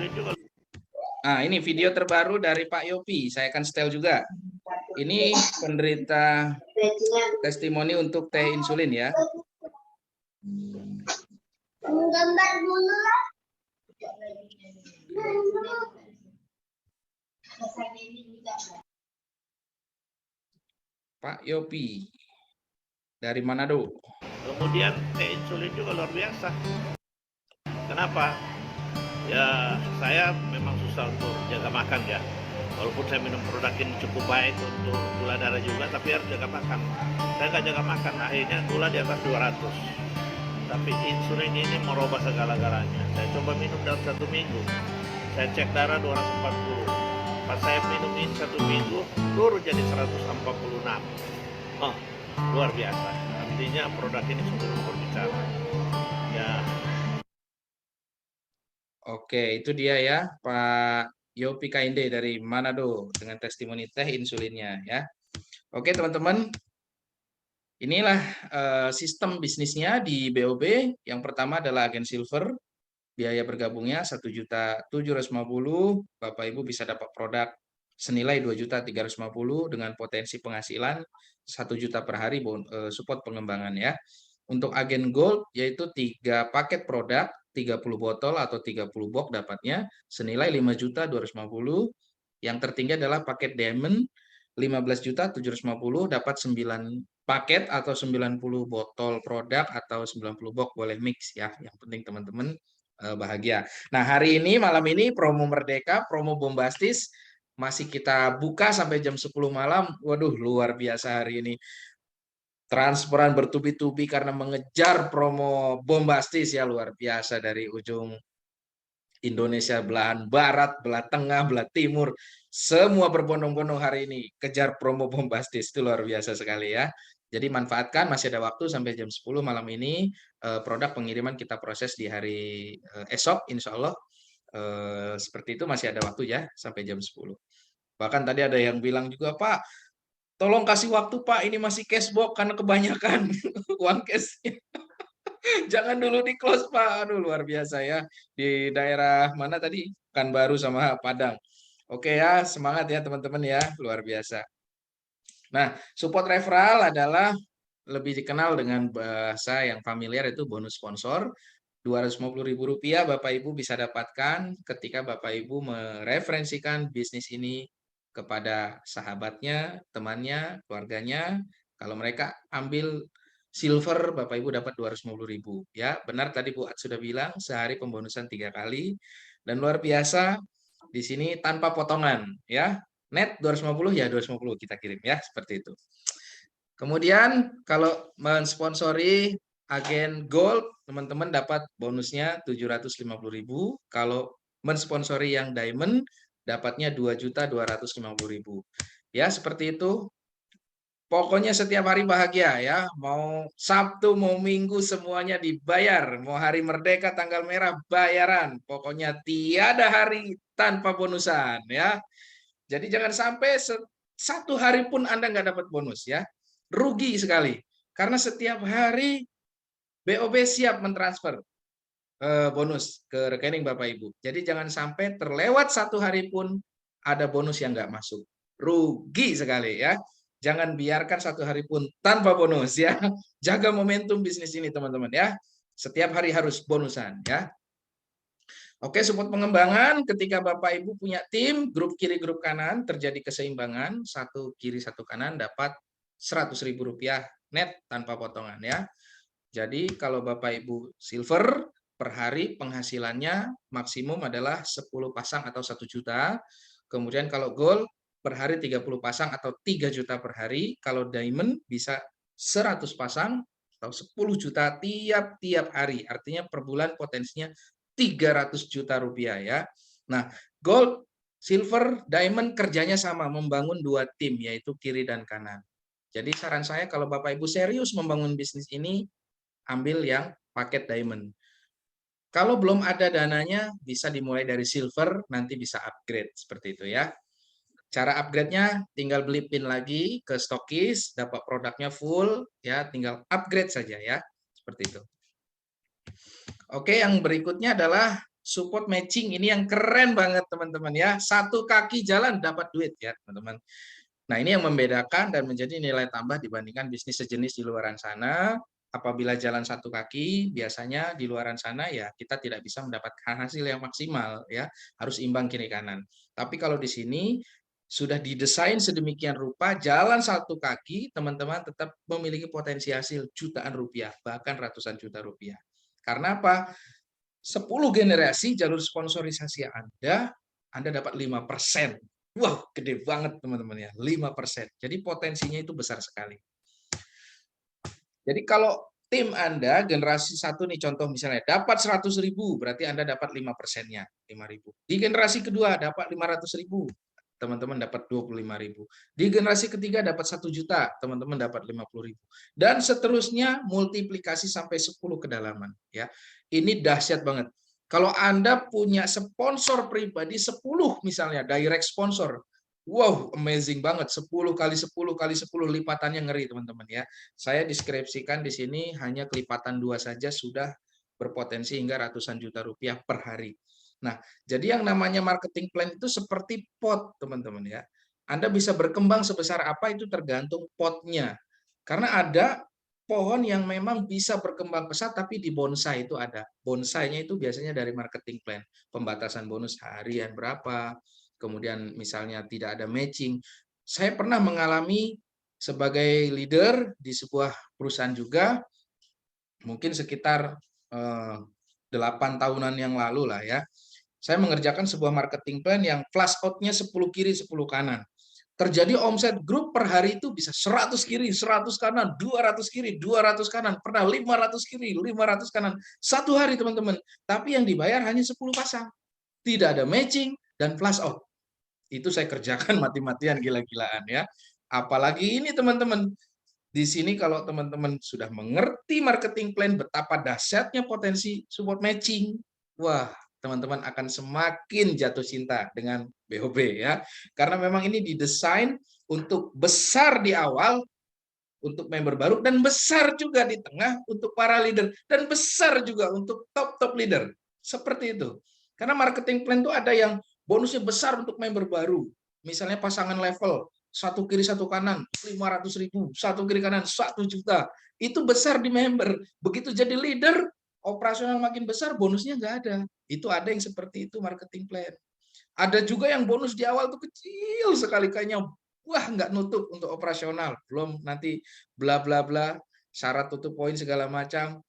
Nah, ini video terbaru dari Pak Yopi, saya akan setel juga. Ini penderita testimoni untuk teh insulin ya. Gambar dulu lah. Pak Yopi dari Manado. Kemudian insulin juga luar biasa. Kenapa? Ya saya memang susah untuk jaga makan ya. Walaupun saya minum produk ini cukup baik untuk gula darah juga, tapi harus jaga makan. Saya nggak jaga makan, akhirnya gula di atas 200. Tapi insulin ini merubah segala-galanya. Saya coba minum dalam 1 minggu. Saya cek darah 240. Pas saya minum ini 1 minggu, turun jadi 146. Oh, luar biasa. Artinya produk ini sungguh berbicara. Ya. Oke, itu dia ya, Pak Yopi Kainde dari Manado dengan testimoni teh insulinnya ya. Oke, teman-teman. Inilah sistem bisnisnya di BOB. Yang pertama adalah agen silver. Biaya bergabungnya 1.750.000. Bapak Ibu bisa dapat produk senilai 2.350.000 dengan potensi penghasilan 1 juta per hari support pengembangan ya. Untuk agen gold yaitu 3 paket produk 30 botol atau 30 box dapatnya senilai 5.250.000. Yang tertinggi adalah paket diamond 15.750.000 dapat 9 paket atau 90 botol produk atau 90 box, boleh mix ya. Yang penting teman-teman bahagia. Nah, hari ini malam ini promo Merdeka, promo bombastis masih kita buka sampai jam 10 malam. Waduh, luar biasa hari ini. Transferan bertubi-tubi karena mengejar promo bombastis ya, luar biasa dari ujung Indonesia, belahan barat, belah tengah, belah timur, semua berbondong-bondong hari ini kejar promo bombastis, itu luar biasa sekali ya. Jadi manfaatkan, masih ada waktu sampai jam 10 malam ini. Produk pengiriman kita proses di hari esok, insya Allah. Seperti itu masih ada waktu ya sampai jam 10. Bahkan tadi ada yang bilang juga, Pak, tolong kasih waktu Pak, ini masih cashbox karena kebanyakan uang cash-nya. Jangan dulu di close Pak. Aduh luar biasa ya. Di daerah mana tadi? Pekanbaru sama Padang. Oke ya, semangat ya teman-teman ya, luar biasa. Nah, support referral adalah lebih dikenal dengan bahasa yang familiar itu bonus sponsor. Rp250.000 Bapak Ibu bisa dapatkan ketika Bapak Ibu mereferensikan bisnis ini kepada sahabatnya, temannya, keluarganya. Kalau mereka ambil silver, Bapak Ibu dapat 250.000. Ya, benar tadi Bu At sudah bilang, sehari pembonusan 3 kali. Dan luar biasa, di sini tanpa potongan. Ya, net 250 ya 250 kita kirim ya, seperti itu. Kemudian kalau mensponsori agen gold, teman-teman dapat bonusnya 750.000. Kalau mensponsori yang diamond, dapatnya 2.250.000. Ya, seperti itu. Pokoknya setiap hari bahagia ya. Mau Sabtu, mau Minggu semuanya dibayar. Mau hari merdeka, tanggal merah, bayaran. Pokoknya tiada hari tanpa bonusan ya. Jadi jangan sampai satu hari pun Anda nggak dapat bonus ya. Rugi sekali. Karena setiap hari BOB siap mentransfer bonus ke rekening Bapak Ibu. Jadi jangan sampai terlewat satu hari pun ada bonus yang nggak masuk. Rugi sekali ya. Jangan biarkan satu hari pun tanpa bonus ya. Jaga momentum bisnis ini teman-teman ya. Setiap hari harus bonusan ya. Oke, support pengembangan ketika Bapak Ibu punya tim, grup kiri, grup kanan, terjadi keseimbangan, satu kiri, satu kanan, dapat Rp100.000 net tanpa potongan ya. Jadi kalau Bapak Ibu silver, per hari penghasilannya maksimum adalah 10 pasang atau 1 juta. Kemudian kalau gold, per hari 30 pasang atau 3 juta per hari. Kalau diamond bisa 100 pasang atau 10 juta tiap-tiap hari. Artinya per bulan potensinya Rp300 juta ya. Nah, gold, silver, diamond kerjanya sama, membangun 2 tim, yaitu kiri dan kanan. Jadi saran saya kalau Bapak Ibu serius membangun bisnis ini, ambil yang paket diamond. Kalau belum ada dananya, bisa dimulai dari silver, nanti bisa upgrade, seperti itu ya. Cara upgrade-nya tinggal beli pin lagi ke stokis, dapat produknya full, ya tinggal upgrade saja ya, seperti itu. Oke, yang berikutnya adalah support matching. Ini yang keren banget teman-teman ya. Satu kaki jalan dapat duit ya teman-teman. Nah ini yang membedakan dan menjadi nilai tambah dibandingkan bisnis sejenis di luaran sana. Apabila jalan satu kaki, biasanya di luaran sana ya kita tidak bisa mendapatkan hasil yang maksimal ya. Harus imbang kiri kanan. Tapi kalau di sini sudah didesain sedemikian rupa, jalan satu kaki, teman-teman tetap memiliki potensi hasil jutaan rupiah, bahkan ratusan juta rupiah. Karena apa? 10 generasi jalur sponsorisasi Anda dapat 5%. Wow, gede banget teman-teman ya, 5%. Jadi potensinya itu besar sekali. Jadi kalau tim Anda generasi 1 nih contoh misalnya dapat 100.000, berarti Anda dapat 5%-nya, 5.000. Di generasi kedua dapat 500.000. Teman-teman dapat 25.000. Di generasi ketiga dapat 1 juta, teman-teman dapat 50.000. Dan seterusnya multiplikasi sampai 10 kedalaman ya. Ini dahsyat banget. Kalau Anda punya sponsor pribadi 10 misalnya direct sponsor. Wow, amazing banget. 10 kali 10 kali 10 lipatannya ngeri teman-teman ya. Saya deskripsikan di sini hanya kelipatan 2 saja sudah berpotensi hingga ratusan juta rupiah per hari. Nah, jadi yang namanya marketing plan itu seperti pot, teman-teman ya. Anda bisa berkembang sebesar apa itu tergantung potnya. Karena ada pohon yang memang bisa berkembang pesat, tapi di bonsai itu ada. Bonsainya itu biasanya dari marketing plan. Pembatasan bonus harian berapa, kemudian misalnya tidak ada matching. Saya pernah mengalami sebagai leader di sebuah perusahaan juga, mungkin sekitar 8 tahunan yang lalu lah ya. Saya mengerjakan sebuah marketing plan yang flash out-nya 10 kiri, 10 kanan. Terjadi omset grup per hari itu bisa 100 kiri, 100 kanan, 200 kiri, 200 kanan, pernah 500 kiri, 500 kanan. Satu hari teman-teman. Tapi yang dibayar hanya 10 pasang. Tidak ada matching dan flash out. Itu saya kerjakan mati-matian gila-gilaan ya. Apalagi ini teman-teman. Di sini kalau teman-teman sudah mengerti marketing plan, betapa dahsyatnya potensi support matching. Wah, teman-teman akan semakin jatuh cinta dengan BOB ya. Karena memang ini didesain untuk besar di awal untuk member baru dan besar juga di tengah untuk para leader dan besar juga untuk top leader. Seperti itu. Karena marketing plan itu ada yang bonusnya besar untuk member baru. Misalnya pasangan level, satu kiri satu kanan 500.000, satu kiri kanan 1 juta. Itu besar di member. Begitu jadi leader, operasional makin besar, bonusnya nggak ada. Itu ada yang seperti itu marketing plan. Ada juga yang bonus di awal tuh kecil sekali, kayaknya wah nggak nutup untuk operasional. Belum nanti bla bla bla, syarat tutup poin segala macam.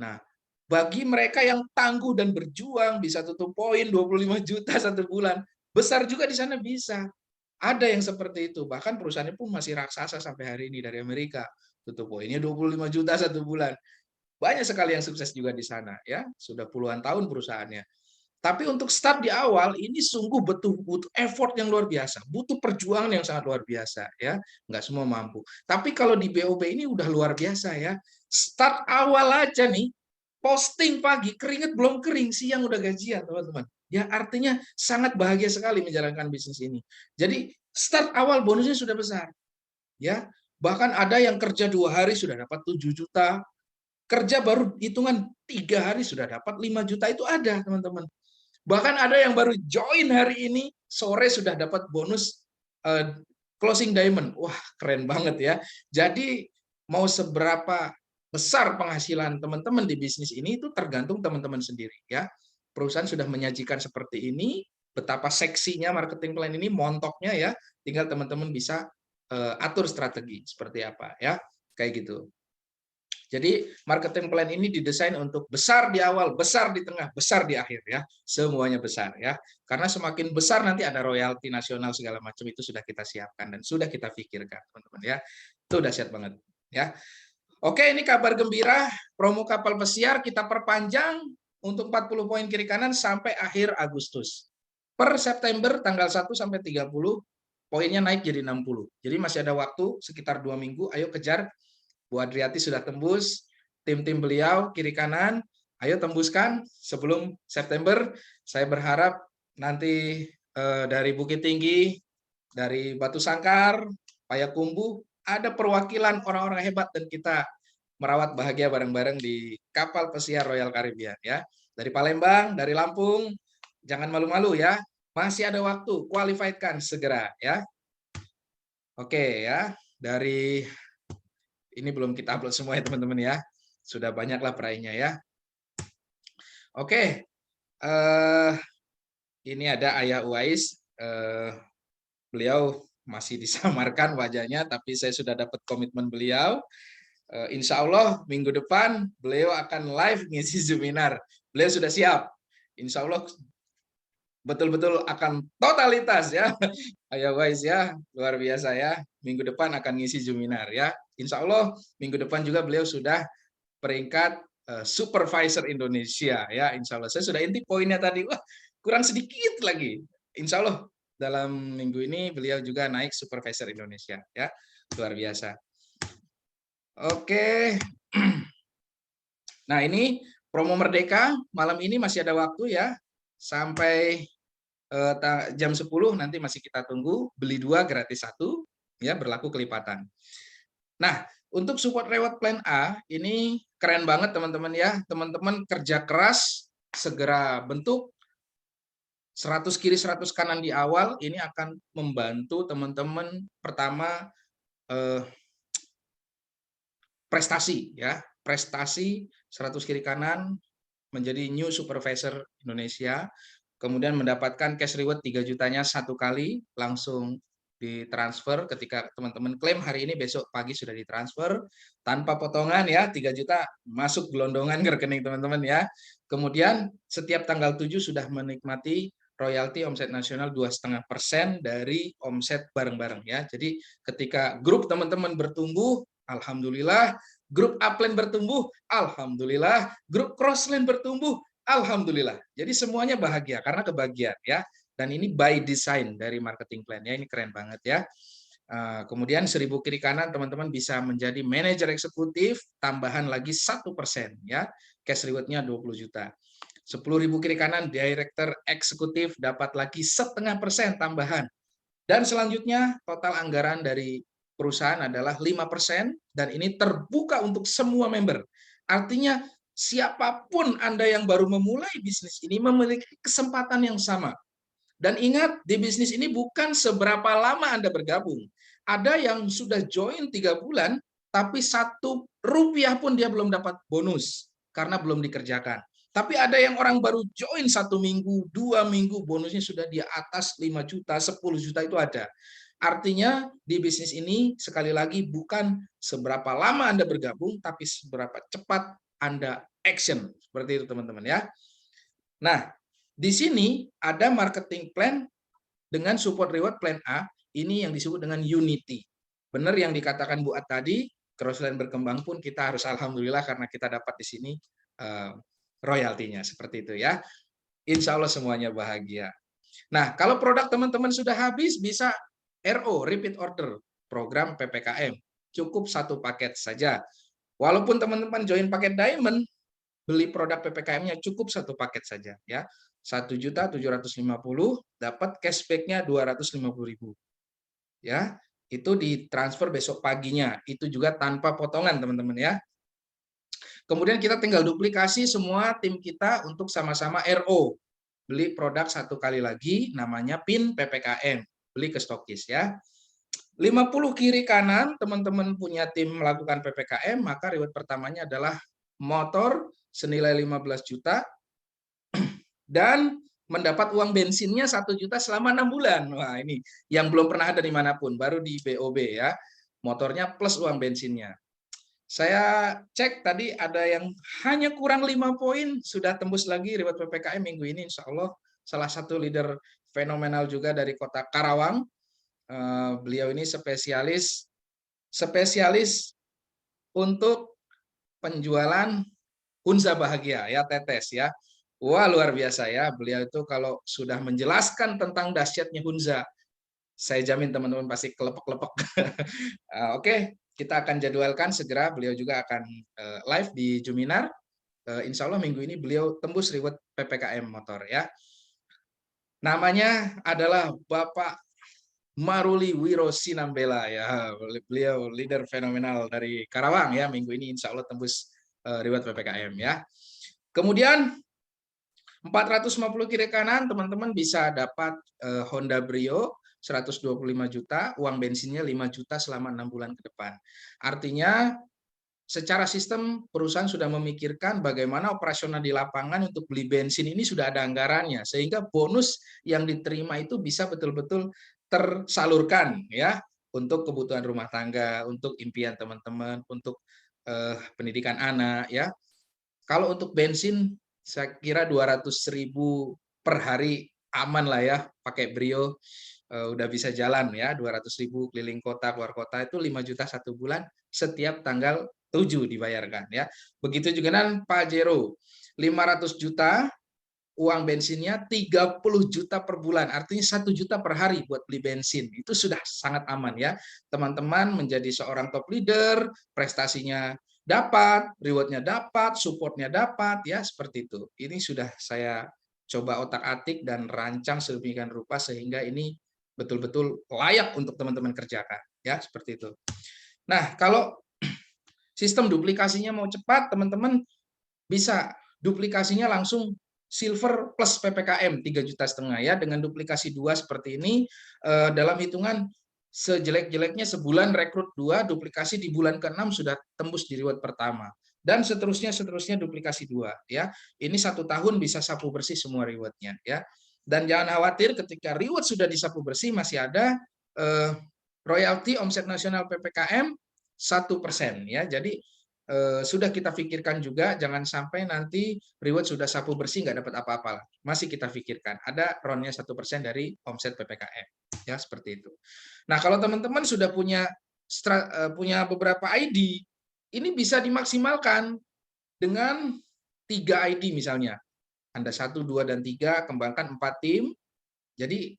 Nah, bagi mereka yang tangguh dan berjuang bisa tutup poin 25 juta 1 bulan, besar juga di sana bisa. Ada yang seperti itu, bahkan perusahaannya pun masih raksasa sampai hari ini dari Amerika. Tutup poinnya 25 juta 1 bulan. Banyak sekali yang sukses juga di sana ya, sudah puluhan tahun perusahaannya. Tapi untuk start di awal ini sungguh butuh effort yang luar biasa, butuh perjuangan yang sangat luar biasa ya, nggak semua mampu. Tapi kalau di BOB ini udah luar biasa ya, start awal aja nih, posting pagi, keringet belum kering, siang udah gajian teman-teman. Ya artinya sangat bahagia sekali menjalankan bisnis ini. Jadi start awal bonusnya sudah besar, ya. Bahkan ada yang kerja 2 hari sudah dapat 7 juta, kerja baru hitungan 3 hari sudah dapat 5 juta, itu ada teman-teman. Bahkan ada yang baru join hari ini, sore sudah dapat bonus closing diamond. Wah, keren banget ya. Jadi mau seberapa besar penghasilan teman-teman di bisnis ini itu tergantung teman-teman sendiri ya. Perusahaan sudah menyajikan seperti ini, betapa seksinya marketing plan ini, montoknya ya. Tinggal teman-teman bisa atur strategi seperti apa ya. Kayak gitu. Jadi marketing plan ini didesain untuk besar di awal, besar di tengah, besar di akhir ya. Semuanya besar ya. Karena semakin besar nanti ada royalti nasional segala macam, itu sudah kita siapkan dan sudah kita pikirkan teman-teman ya. Itu dahsyat banget ya. Oke, ini kabar gembira, promo kapal pesiar kita perpanjang untuk 40 poin kiri kanan sampai akhir Agustus. Per September tanggal 1 sampai 30 poinnya naik jadi 60. Jadi masih ada waktu sekitar 2 minggu, ayo kejar. Bu Adriati sudah tembus, tim-tim beliau kiri kanan, ayo tembuskan sebelum September. Saya berharap nanti dari Bukit Tinggi, dari Batu Sangkar, Payakumbuh, ada perwakilan orang-orang hebat dan kita merawat bahagia bareng-bareng di kapal pesiar Royal Caribbean ya. Dari Palembang, dari Lampung, jangan malu-malu ya. Masih ada waktu, qualified-kan segera ya. Oke ya, dari ini belum kita upload semua ya teman-teman ya. Sudah banyaklah peraihnya ya. Oke. Ini ada Ayah Uwais. Beliau masih disamarkan wajahnya, tapi saya sudah dapat komitmen beliau. Insya Allah minggu depan beliau akan live ngisi seminar. Beliau sudah siap. Insya Allah betul-betul akan totalitas ya. Ayah Uwais ya, luar biasa ya. Minggu depan akan ngisi seminar ya. Insya Allah minggu depan juga beliau sudah peringkat supervisor Indonesia ya. Insya Allah saya sudah intip poinnya tadi. Wah, kurang sedikit lagi. Insya Allah dalam minggu ini beliau juga naik supervisor Indonesia ya. Luar biasa. Oke. Nah, ini promo Merdeka malam ini masih ada waktu ya. Sampai jam 10 nanti masih kita tunggu. Beli 2 gratis 1 ya, berlaku kelipatan. Nah, untuk support reward plan A ini keren banget teman-teman ya. Teman-teman kerja keras, segera bentuk 100 kiri 100 kanan di awal, ini akan membantu teman-teman pertama prestasi ya. Prestasi 100 kiri kanan menjadi new supervisor Indonesia, kemudian mendapatkan cash reward 3 jutanya 1 kali langsung ditransfer ketika teman-teman klaim hari ini, besok pagi sudah ditransfer tanpa potongan ya, 3 juta masuk gelondongan ke rekening teman-teman ya. Kemudian setiap tanggal 7 sudah menikmati royalti omset nasional 2,5% dari omset bareng-bareng ya. Jadi ketika grup teman-teman bertumbuh, alhamdulillah, grup upline bertumbuh, alhamdulillah, grup crossline bertumbuh, alhamdulillah. Jadi semuanya bahagia karena kebahagiaan ya. Dan ini by design dari marketing plan ya, ini keren banget ya. Kemudian 1000 kiri kanan teman-teman bisa menjadi manajer eksekutif, tambahan lagi 1% ya, cash reward-nya 20 juta. 10.000 kiri kanan, Direktur Eksekutif dapat lagi 0,5% tambahan. Dan selanjutnya total anggaran dari perusahaan adalah 5% dan ini terbuka untuk semua member. Artinya siapapun Anda yang baru memulai bisnis ini memiliki kesempatan yang sama. Dan ingat, di bisnis ini bukan seberapa lama Anda bergabung. Ada yang sudah join 3 bulan, tapi 1 rupiah pun dia belum dapat bonus karena belum dikerjakan. Tapi ada yang orang baru join 1 minggu, 2 minggu, bonusnya sudah di atas 5 juta, 10 juta itu ada. Artinya di bisnis ini sekali lagi bukan seberapa lama Anda bergabung, tapi seberapa cepat Anda action. Seperti itu teman-teman ya. Nah, di sini ada marketing plan dengan support reward plan A, ini yang disebut dengan Unity. Benar yang dikatakan Bu Ad tadi, Crossline berkembang pun kita harus alhamdulillah karena kita dapat di sini royaltinya seperti itu ya. Insya Allah semuanya bahagia. Nah, kalau produk teman-teman sudah habis bisa RO, repeat order, program PPKM. Cukup 1 paket saja. Walaupun teman-teman join paket Diamond, beli produk PPKM-nya cukup 1 paket saja ya. 1.750.000 dapat cashback-nya 250.000. Ya, itu ditransfer besok paginya. Itu juga tanpa potongan teman-teman ya. Kemudian kita tinggal duplikasi semua tim kita untuk sama-sama RO. Beli produk 1 kali lagi, namanya PIN PPKM. Beli ke stokis ya. 50 kiri kanan, teman-teman punya tim melakukan PPKM, maka reward pertamanya adalah motor senilai 15 juta, dan mendapat uang bensinnya 1 juta selama 6 bulan. Wah ini yang belum pernah ada dimanapun, baru di BOB ya. Motornya plus uang bensinnya. Saya cek tadi ada yang hanya kurang 5 poin, sudah tembus lagi reward PPKM minggu ini insya Allah. Salah satu leader fenomenal juga dari kota Karawang. Beliau ini spesialis untuk penjualan Hunza Bahagia ya, Tetes ya. Wah luar biasa ya, beliau itu kalau sudah menjelaskan tentang dahsyatnya Hunza, saya jamin teman-teman pasti kelepek-kelepek. Oke, kita akan jadwalkan segera, beliau juga akan live di Juminar. Insya Allah minggu ini beliau tembus reward PPKM motor ya. Namanya adalah Bapak Maruli Wiro Sinambela ya, beliau leader fenomenal dari Karawang ya, minggu ini insya Allah tembus reward PPKM ya. Kemudian 450 kiri kanan teman-teman bisa dapat Honda Brio 125 juta, uang bensinnya 5 juta selama 6 bulan ke depan. Artinya secara sistem perusahaan sudah memikirkan bagaimana operasional di lapangan untuk beli bensin ini sudah ada anggarannya, sehingga bonus yang diterima itu bisa betul-betul tersalurkan ya untuk kebutuhan rumah tangga, untuk impian teman-teman, untuk pendidikan anak ya. Kalau untuk bensin saya kira 200.000 per hari aman lah ya, pakai Brio udah bisa jalan ya, 200.000 keliling kota, keluar kota itu 5 juta 1 bulan setiap tanggal 7 dibayarkan ya. Begitu juga dengan Pajero 500 juta, uang bensinnya 30 juta per bulan, artinya 1 juta per hari buat beli bensin. Itu sudah sangat aman ya. Teman-teman menjadi seorang top leader, prestasinya dapat, rewardnya dapat, supportnya dapat, ya seperti itu. Ini sudah saya coba otak-atik dan rancang sedemikian rupa sehingga ini betul-betul layak untuk teman-teman kerjakan, ya seperti itu. Nah, kalau sistem duplikasinya mau cepat, teman-teman bisa duplikasinya langsung silver plus PPKM 3,5 juta ya, dengan duplikasi 2 seperti ini dalam hitungan sejelek-jeleknya sebulan rekrut 2, duplikasi di bulan ke-6 sudah tembus di reward pertama. Dan seterusnya duplikasi 2 ya. Ini 1 tahun bisa sapu bersih semua rewardnya ya. Dan jangan khawatir ketika reward sudah disapu bersih masih ada royalti omset nasional PPKM 1% ya. Jadi sudah kita pikirkan juga jangan sampai nanti reward sudah sapu bersih nggak dapat apa-apa. Masih kita pikirkan ada ronnya 1% dari omset PPKM ya, seperti itu. Nah, kalau teman-teman sudah punya beberapa ID, ini bisa dimaksimalkan dengan 3 ID misalnya. Anda 1, 2, dan 3, kembangkan 4 tim. Jadi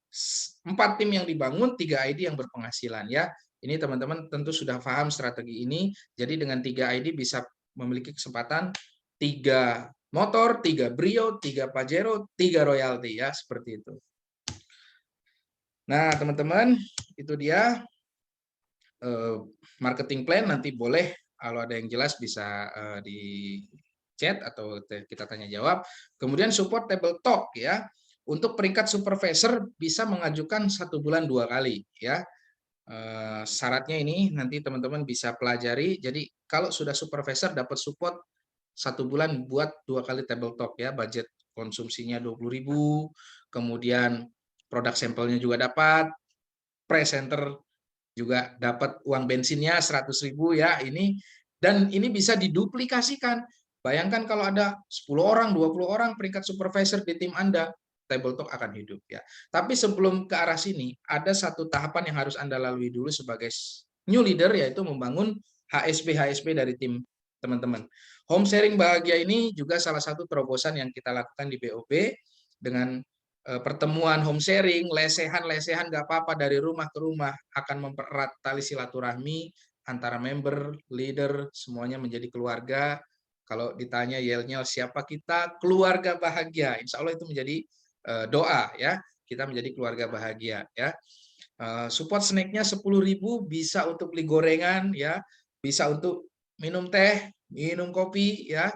4 tim yang dibangun, 3 ID yang berpenghasilan ya. Ini teman-teman tentu sudah paham strategi ini. Jadi dengan 3 ID bisa memiliki kesempatan 3 motor, 3 Brio, 3 Pajero, 3 royalty ya, seperti itu. Nah, teman-teman, itu dia marketing plan. Nanti boleh kalau ada yang jelas bisa di chat atau kita tanya jawab. Kemudian support table talk ya. Untuk peringkat supervisor bisa mengajukan 1 bulan 2 kali ya. Syaratnya ini nanti teman-teman bisa pelajari. Jadi kalau sudah supervisor dapat support 1 bulan buat 2 kali table talk ya. Budget konsumsinya 20.000, kemudian produk sampelnya juga dapat, presenter juga dapat uang bensinnya 100.000 ya ini, dan ini bisa diduplikasikan. Bayangkan kalau ada 10 orang, 20 orang peringkat supervisor di tim Anda, table talk akan hidup ya. Tapi sebelum ke arah sini, ada satu tahapan yang harus Anda lalui dulu sebagai new leader, yaitu membangun HSP dari tim teman-teman. Home sharing bahagia ini juga salah satu terobosan yang kita lakukan di BOB dengan pertemuan home sharing, lesehan nggak apa-apa dari rumah ke rumah, akan mempererat tali silaturahmi antara member, leader, semuanya menjadi keluarga. Kalau ditanya yel-yel siapa kita, keluarga bahagia. Insya Allah itu menjadi doa ya, kita menjadi keluarga bahagia ya. Support snacknya 10.000, bisa untuk beli gorengan ya, bisa untuk minum teh, minum kopi ya.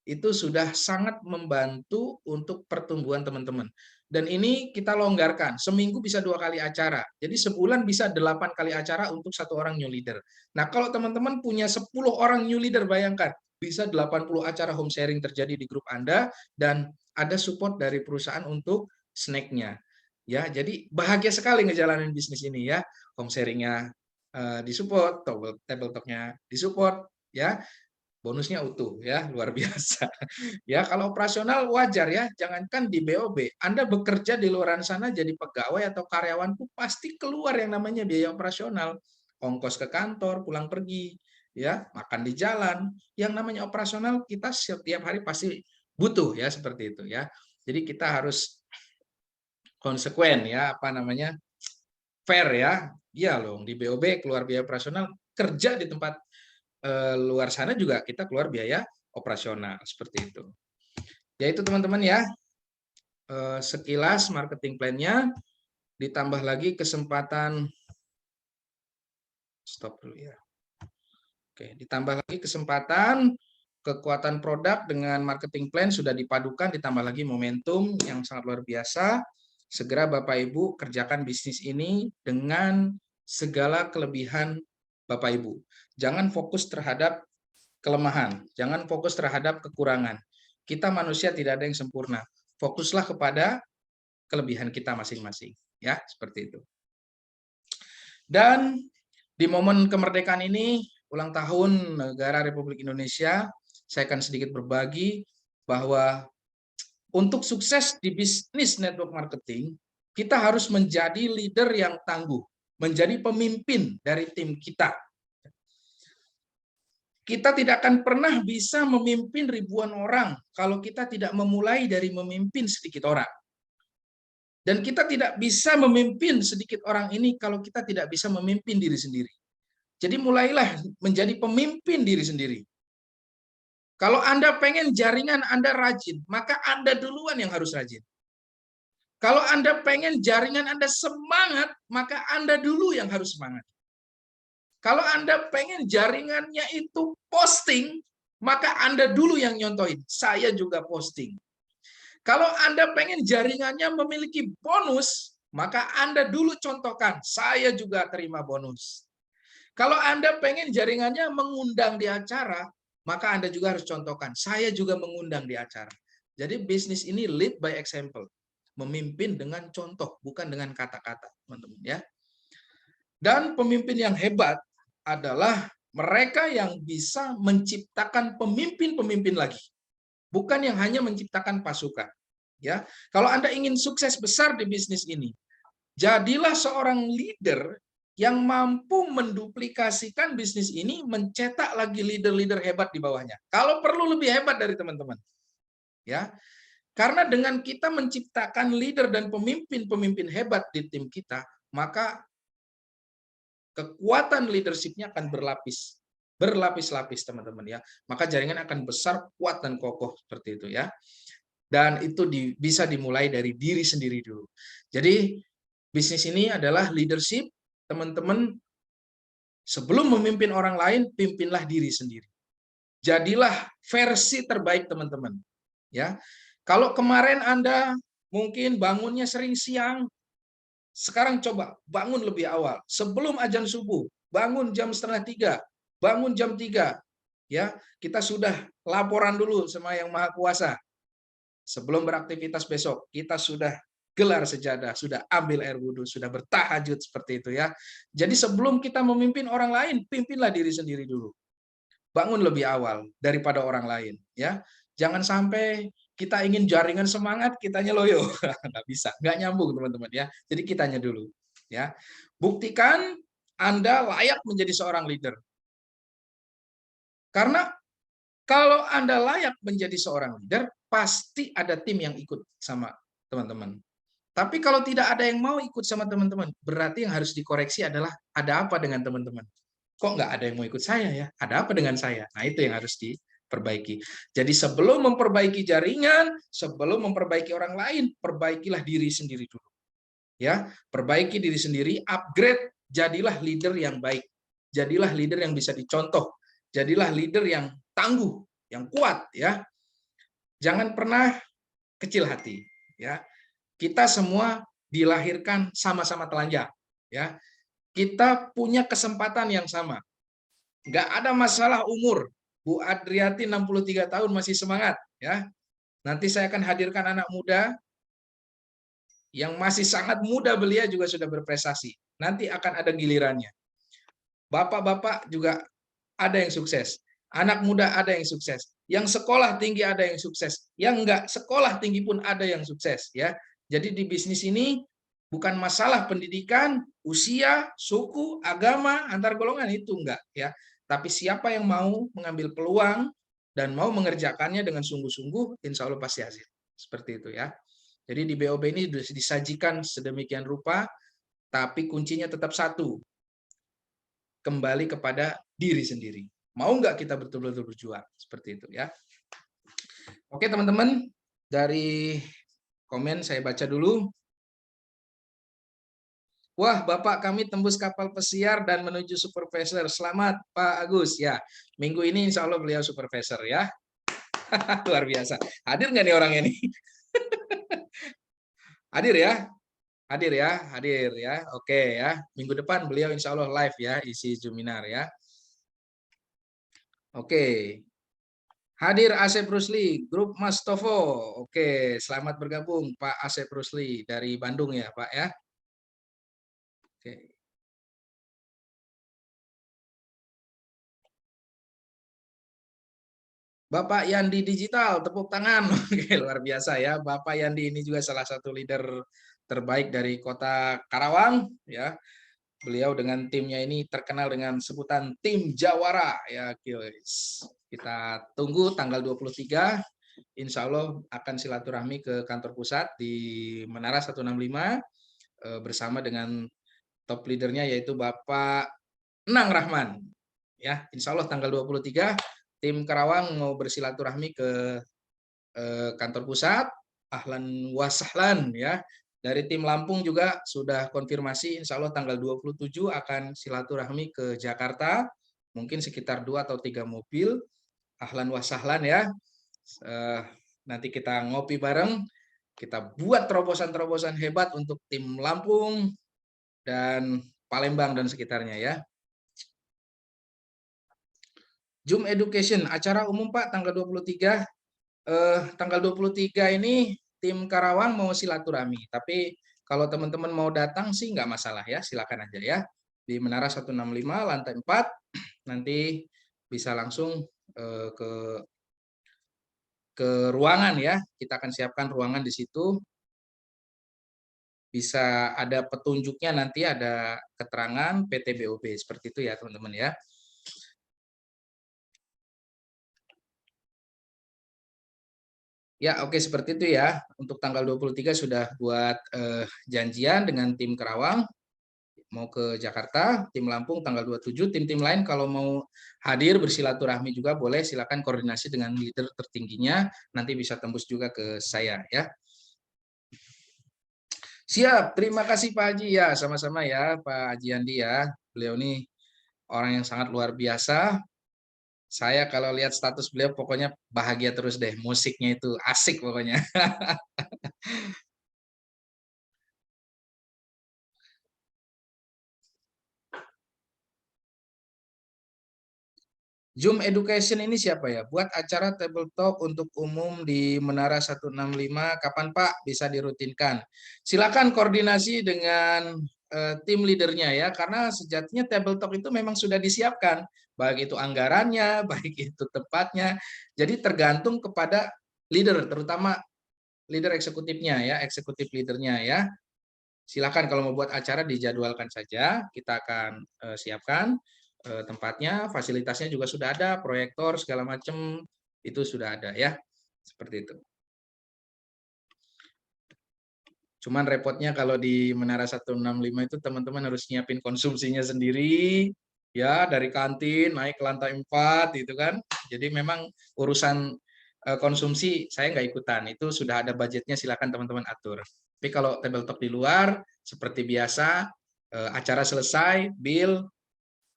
Itu sudah sangat membantu untuk pertumbuhan teman-teman. Dan ini kita longgarkan, seminggu bisa 2 kali acara. Jadi sebulan bisa 8 kali acara untuk 1 orang new leader. Nah, kalau teman-teman punya 10 orang new leader, bayangkan bisa 80 acara home sharing terjadi di grup Anda, dan ada support dari perusahaan untuk snack-nya. Ya, jadi bahagia sekali ngejalanin bisnis ini ya. Home sharing-nya disupport, table talk-nya disupport ya. Bonusnya utuh ya, luar biasa. Ya, kalau operasional wajar ya, jangankan di BOB, Anda bekerja di luar sana jadi pegawai atau karyawan pun pasti keluar yang namanya biaya operasional. Ongkos ke kantor, pulang pergi, ya, makan di jalan. Yang namanya operasional kita setiap hari pasti butuh ya, seperti itu ya. Jadi kita harus konsekuen ya, apa namanya? Fair ya. Iya loh, di BOB keluar biaya operasional, kerja di tempat luar sana juga kita keluar biaya operasional, seperti itu. Ya itu teman-teman ya, sekilas marketing plan-nya, ditambah lagi kesempatan, stop dulu ya. Oke, ditambah lagi kesempatan, kekuatan produk dengan marketing plan sudah dipadukan, ditambah lagi momentum yang sangat luar biasa. Segera Bapak Ibu kerjakan bisnis ini dengan segala kelebihan Bapak Ibu. Jangan fokus terhadap kelemahan, jangan fokus terhadap kekurangan. Kita manusia tidak ada yang sempurna. Fokuslah kepada kelebihan kita masing-masing, ya, seperti itu. Dan di momen kemerdekaan ini, ulang tahun negara Republik Indonesia, saya akan sedikit berbagi bahwa untuk sukses di bisnis network marketing, kita harus menjadi leader yang tangguh, menjadi pemimpin dari tim kita. Kita tidak akan pernah bisa memimpin ribuan orang kalau kita tidak memulai dari memimpin sedikit orang. Dan kita tidak bisa memimpin sedikit orang ini kalau kita tidak bisa memimpin diri sendiri. Jadi mulailah menjadi pemimpin diri sendiri. Kalau Anda pengen jaringan Anda rajin, maka Anda duluan yang harus rajin. Kalau Anda pengen jaringan Anda semangat, maka Anda dulu yang harus semangat. Kalau Anda pengen jaringannya itu posting, maka Anda dulu yang nyontohin. Saya juga posting. Kalau Anda pengen jaringannya memiliki bonus, maka Anda dulu contohkan. Saya juga terima bonus. Kalau Anda pengen jaringannya mengundang di acara, maka Anda juga harus contohkan. Saya juga mengundang di acara. Jadi bisnis ini lead by example. Memimpin dengan contoh, bukan dengan kata-kata, teman-teman ya. Dan pemimpin yang hebat adalah mereka yang bisa menciptakan pemimpin-pemimpin lagi, bukan yang hanya menciptakan pasukan. Ya, kalau Anda ingin sukses besar di bisnis ini, jadilah seorang leader yang mampu menduplikasikan bisnis ini, mencetak lagi leader-leader hebat di bawahnya. Kalau perlu lebih hebat dari teman-teman. Ya, karena dengan kita menciptakan leader dan pemimpin-pemimpin hebat di tim kita, maka kekuatan leadership-nya akan berlapis. berlapis-lapis teman-teman ya. Maka jaringan akan besar, kuat dan kokoh seperti itu ya. Dan itu bisa dimulai dari diri sendiri dulu. Jadi bisnis ini adalah leadership, teman-teman. Sebelum memimpin orang lain, pimpinlah diri sendiri. Jadilah versi terbaik teman-teman. Ya, kalau kemarin Anda mungkin bangunnya sering siang, sekarang coba bangun lebih awal. Sebelum azan subuh, bangun jam 2:30, bangun jam 3. Ya, kita sudah laporan dulu sama Yang Maha Kuasa. Sebelum beraktivitas besok, kita sudah gelar sejadah, sudah ambil air wudhu, sudah bertahajud seperti itu ya. Jadi sebelum kita memimpin orang lain, pimpinlah diri sendiri dulu. Bangun lebih awal daripada orang lain ya. Jangan sampai kita ingin jaringan semangat, kitanya loyo. Nggak bisa, nggak nyambung teman-teman ya. Jadi kitanya dulu ya. Buktikan Anda layak menjadi seorang leader. Karena kalau Anda layak menjadi seorang leader, pasti ada tim yang ikut sama teman-teman. Tapi kalau tidak ada yang mau ikut sama teman-teman, berarti yang harus dikoreksi adalah ada apa dengan teman-teman. Kok nggak ada yang mau ikut saya ya? Ada apa dengan saya? Nah, itu yang harus diperbaiki. Jadi sebelum memperbaiki jaringan, sebelum memperbaiki orang lain, perbaikilah diri sendiri dulu. Ya, perbaiki diri sendiri, upgrade, jadilah leader yang baik. Jadilah leader yang bisa dicontoh. Jadilah leader yang tangguh, yang kuat ya. Jangan pernah kecil hati ya. Kita semua dilahirkan sama-sama telanjang ya. Kita punya kesempatan yang sama. Nggak ada masalah umur. Bu Adriati 63 tahun masih semangat ya. Nanti saya akan hadirkan anak muda yang masih sangat muda, belia juga sudah berprestasi. Nanti akan ada gilirannya. Bapak-bapak juga ada yang sukses. Anak muda ada yang sukses. Yang sekolah tinggi ada yang sukses. Yang enggak sekolah tinggi pun ada yang sukses ya. Jadi di bisnis ini bukan masalah pendidikan, usia, suku, agama, antar golongan, itu enggak ya. Tapi siapa yang mau mengambil peluang dan mau mengerjakannya dengan sungguh-sungguh, insya Allah pasti hasil. Seperti itu ya. Jadi di BOB ini disajikan sedemikian rupa, tapi kuncinya tetap satu. Kembali kepada diri sendiri. Mau nggak kita betul-betul berjuang? Seperti itu ya. Oke teman-teman, dari komen saya baca dulu. Wah, Bapak kami tembus kapal pesiar dan menuju supervisor. Selamat Pak Agus ya. Minggu ini insya Allah beliau supervisor ya. Luar biasa. Hadir nggak nih orangnya nih? Hadir ya? Hadir ya? Hadir ya. Oke ya. Minggu depan beliau insya Allah live ya, isi Zoominar ya. Oke. Hadir Asep Rusli, grup Mas Tovo. Oke, selamat bergabung Pak Asep Rusli dari Bandung ya Pak ya. Oke. Bapak Yandi Digital, tepuk tangan. Oke, luar biasa ya. Bapak Yandi ini juga salah satu leader terbaik dari Kota Karawang ya. Beliau dengan timnya ini terkenal dengan sebutan tim Jawara ya, guys. Kita tunggu tanggal 23, insya Allah akan silaturahmi ke kantor pusat di Menara 165 bersama dengan top leadernya yaitu Bapak Enang Rahman. Ya, insya Allah tanggal 23 tim Karawang mau bersilaturahmi ke kantor pusat. Ahlan wa sahlan ya. Dari tim Lampung juga sudah konfirmasi, insya Allah tanggal 27 akan silaturahmi ke Jakarta, mungkin sekitar 2 atau 3 mobil. Ahlan wa sahlan ya. Nanti kita ngopi bareng, kita buat terobosan-terobosan hebat untuk tim Lampung dan Palembang dan sekitarnya ya. Zoom Education, acara umum Pak tanggal 23. Tanggal 23 ini tim Karawang mau silaturahmi, tapi kalau teman-teman mau datang sih nggak masalah ya, silakan aja ya. Di Menara 165 lantai 4, nanti bisa langsung ke ruangan ya. Kita akan siapkan ruangan di situ. Bisa ada petunjuknya, nanti ada keterangan PT BOB seperti itu ya teman-teman ya. Ya, oke seperti itu ya. Untuk tanggal 23 sudah buat janjian dengan tim Karawang. mau ke Jakarta, tim Lampung tanggal 27, tim-tim lain kalau mau hadir bersilaturahmi juga boleh, silakan koordinasi dengan leader tertingginya, nanti bisa tembus juga ke saya ya. Siap, terima kasih Pak Haji ya, sama-sama ya Pak Haji Andi ya. Beliau ini orang yang sangat luar biasa. Saya kalau lihat status beliau pokoknya bahagia terus deh, musiknya itu asik pokoknya. Zoom Education ini siapa ya? Buat acara table talk untuk umum di Menara 165, kapan Pak bisa dirutinkan? Silakan koordinasi dengan tim leadernya ya, karena sejatinya table talk itu memang sudah disiapkan, baik itu anggarannya, baik itu tempatnya. Jadi tergantung kepada leader, terutama leader eksekutifnya ya, eksekutif leadernya ya. Silakan kalau mau buat acara dijadwalkan saja, kita akan siapkan tempatnya, fasilitasnya juga sudah ada, proyektor segala macam itu sudah ada ya, seperti itu. Cuman repotnya kalau di Menara 165 itu teman-teman harus nyiapin konsumsinya sendiri, ya dari kantin naik ke lantai 4 gitu kan. Jadi memang urusan konsumsi saya nggak ikutan, itu sudah ada budgetnya, silakan teman-teman atur. Tapi kalau table talk di luar seperti biasa, acara selesai, bill,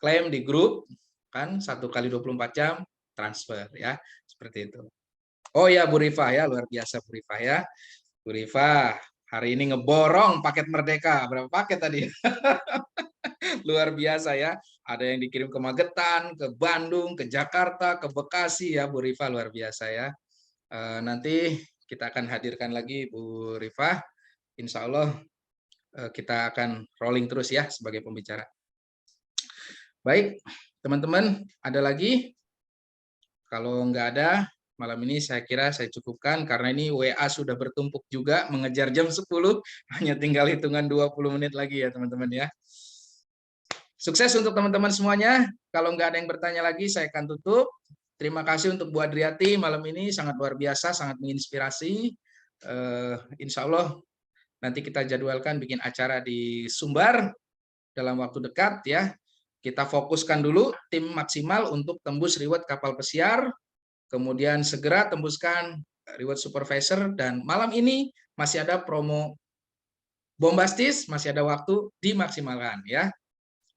klaim di grup kan 1 kali 24 jam transfer ya, seperti itu. Oh ya Bu Rifah ya, luar biasa Bu Rifah ya. Bu Rifah hari ini ngeborong paket Merdeka, berapa paket tadi? Luar biasa ya, ada yang dikirim ke Magetan, ke Bandung, ke Jakarta, ke Bekasi ya Bu Rifah, luar biasa ya. Nanti kita akan hadirkan lagi Bu Rifah, insya Allah kita akan rolling terus ya sebagai pembicara. Baik, teman-teman, ada lagi? Kalau nggak ada, malam ini saya kira saya cukupkan, karena ini WA sudah bertumpuk juga, mengejar jam 10, hanya tinggal hitungan 20 menit lagi ya teman-teman ya. Sukses untuk teman-teman semuanya. Kalau nggak ada yang bertanya lagi, saya akan tutup. Terima kasih untuk Bu Adriati, malam ini sangat luar biasa, sangat menginspirasi. Insya Allah nanti kita jadwalkan bikin acara di Sumbar dalam waktu dekat ya. Kita fokuskan dulu tim maksimal untuk tembus reward kapal pesiar, kemudian segera tembuskan reward supervisor, dan malam ini masih ada promo bombastis, masih ada waktu, dimaksimalkan ya.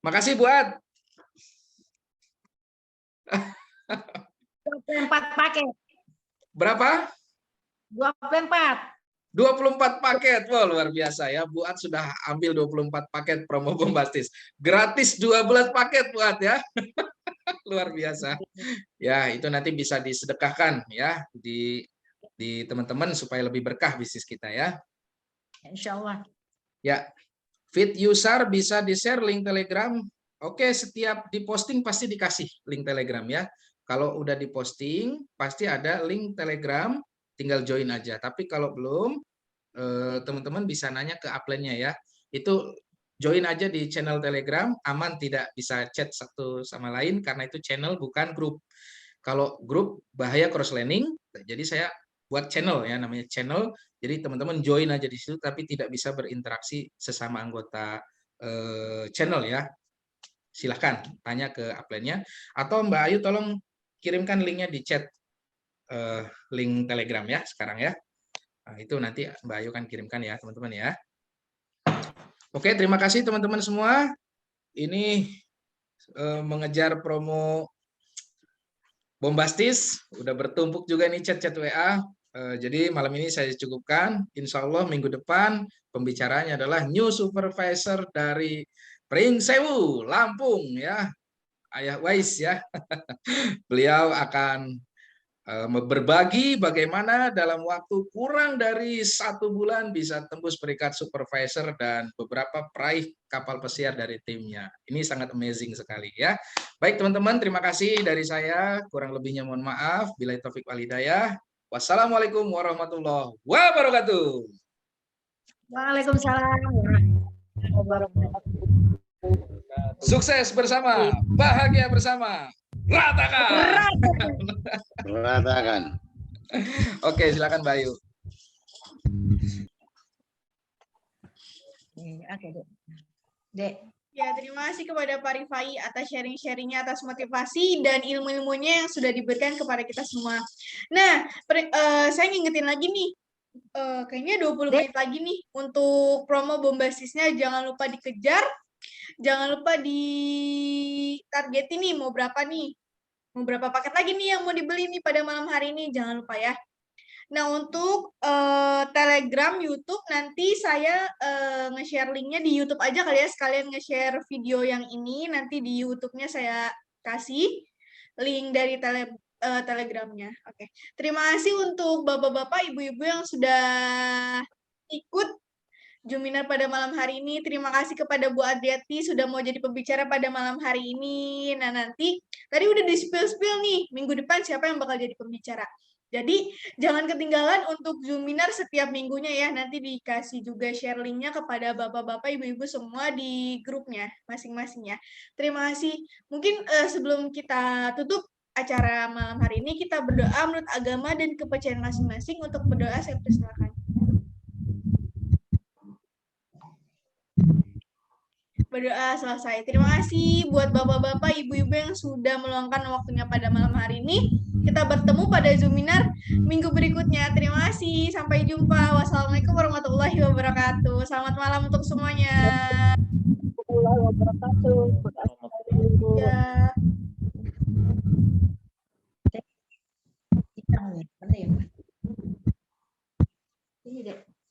Makasih buat 24 paket. Berapa? 24. 24 paket, wah luar biasa ya. Buat sudah ambil 24 paket promo bombastis. Gratis 12 paket buat ya. Luar biasa. Ya, itu nanti bisa disedekahkan ya di teman-teman supaya lebih berkah bisnis kita ya. Insya Allah. Ya, Fit user bisa di-share link Telegram. Oke, setiap diposting pasti dikasih link Telegram ya. Kalau udah diposting pasti ada link Telegram, tinggal join aja. Tapi kalau belum, teman-teman bisa nanya ke upline-nya ya. Itu join aja di channel Telegram, aman, tidak bisa chat satu sama lain karena itu channel bukan grup. Kalau grup bahaya cross-learning, jadi saya buat channel ya, namanya channel. Jadi teman-teman join aja di situ, tapi tidak bisa berinteraksi sesama anggota channel ya. Silahkan tanya ke upline-nya. Atau Mbak Ayu tolong kirimkan linknya di chat link Telegram ya sekarang ya. Nah, itu nanti Mbak Ayu kan kirimkan ya teman-teman ya. Oke, terima kasih teman-teman semua. Ini mengejar promo bombastis, udah bertumpuk juga nih chat-chat WA. Jadi malam ini saya cukupkan. Insya Allah minggu depan pembicaranya adalah new supervisor dari Pringsewu, Lampung ya, Ayah Wais ya. Beliau akan berbagi bagaimana dalam waktu kurang dari 1 bulan bisa tembus peringkat supervisor dan beberapa peraih kapal pesiar dari timnya. Ini sangat amazing sekali ya. Baik teman-teman, terima kasih dari saya. Kurang lebihnya mohon maaf. Billahi taufik wal hidayah. Wassalamualaikum warahmatullahi wabarakatuh. Waalaikumsalam warahmatullahi wabarakatuh. Sukses bersama, bahagia bersama. Ratakan. Ratakan. Oke, silakan Mbak Ayu. Oke, Dek. Dek. Ya, terima kasih kepada Pak Rifai atas sharing-sharingnya, atas motivasi dan ilmu-ilmunya yang sudah diberikan kepada kita semua. Nah, saya ngingetin lagi nih, kayaknya 20 menit lagi nih untuk promo bombastisnya. Jangan lupa dikejar, jangan lupa ditargetin nih mau berapa nih. Mau berapa paket lagi nih yang mau dibeli nih pada malam hari ini, jangan lupa ya. Nah, untuk Telegram, YouTube, nanti saya nge-share linknya di YouTube aja kali ya, sekalian nge-share video yang ini, nanti di YouTube-nya saya kasih link dari Telegramnya. Oke. Terima kasih untuk bapak-bapak, ibu-ibu yang sudah ikut Juminar pada malam hari ini. Terima kasih kepada Bu Adriati sudah mau jadi pembicara pada malam hari ini. Nah, nanti tadi udah di-spill nih, minggu depan siapa yang bakal jadi pembicara. Jadi, jangan ketinggalan untuk Juminar setiap minggunya ya. Nanti dikasih juga share linknya kepada bapak-bapak, ibu-ibu semua di grupnya masing-masing ya. Terima kasih. Mungkin sebelum kita tutup acara malam hari ini, kita berdoa menurut agama dan kepercayaan masing-masing. Untuk berdoa, saya persilakan. Berdoa selesai. Terima kasih buat bapak-bapak, ibu-ibu yang sudah meluangkan waktunya pada malam hari ini. Kita bertemu pada Juminar minggu berikutnya. Terima kasih. Sampai jumpa. Wassalamualaikum warahmatullahi wabarakatuh. Selamat malam untuk semuanya. Warahmatullahi wabarakatuh. Ya.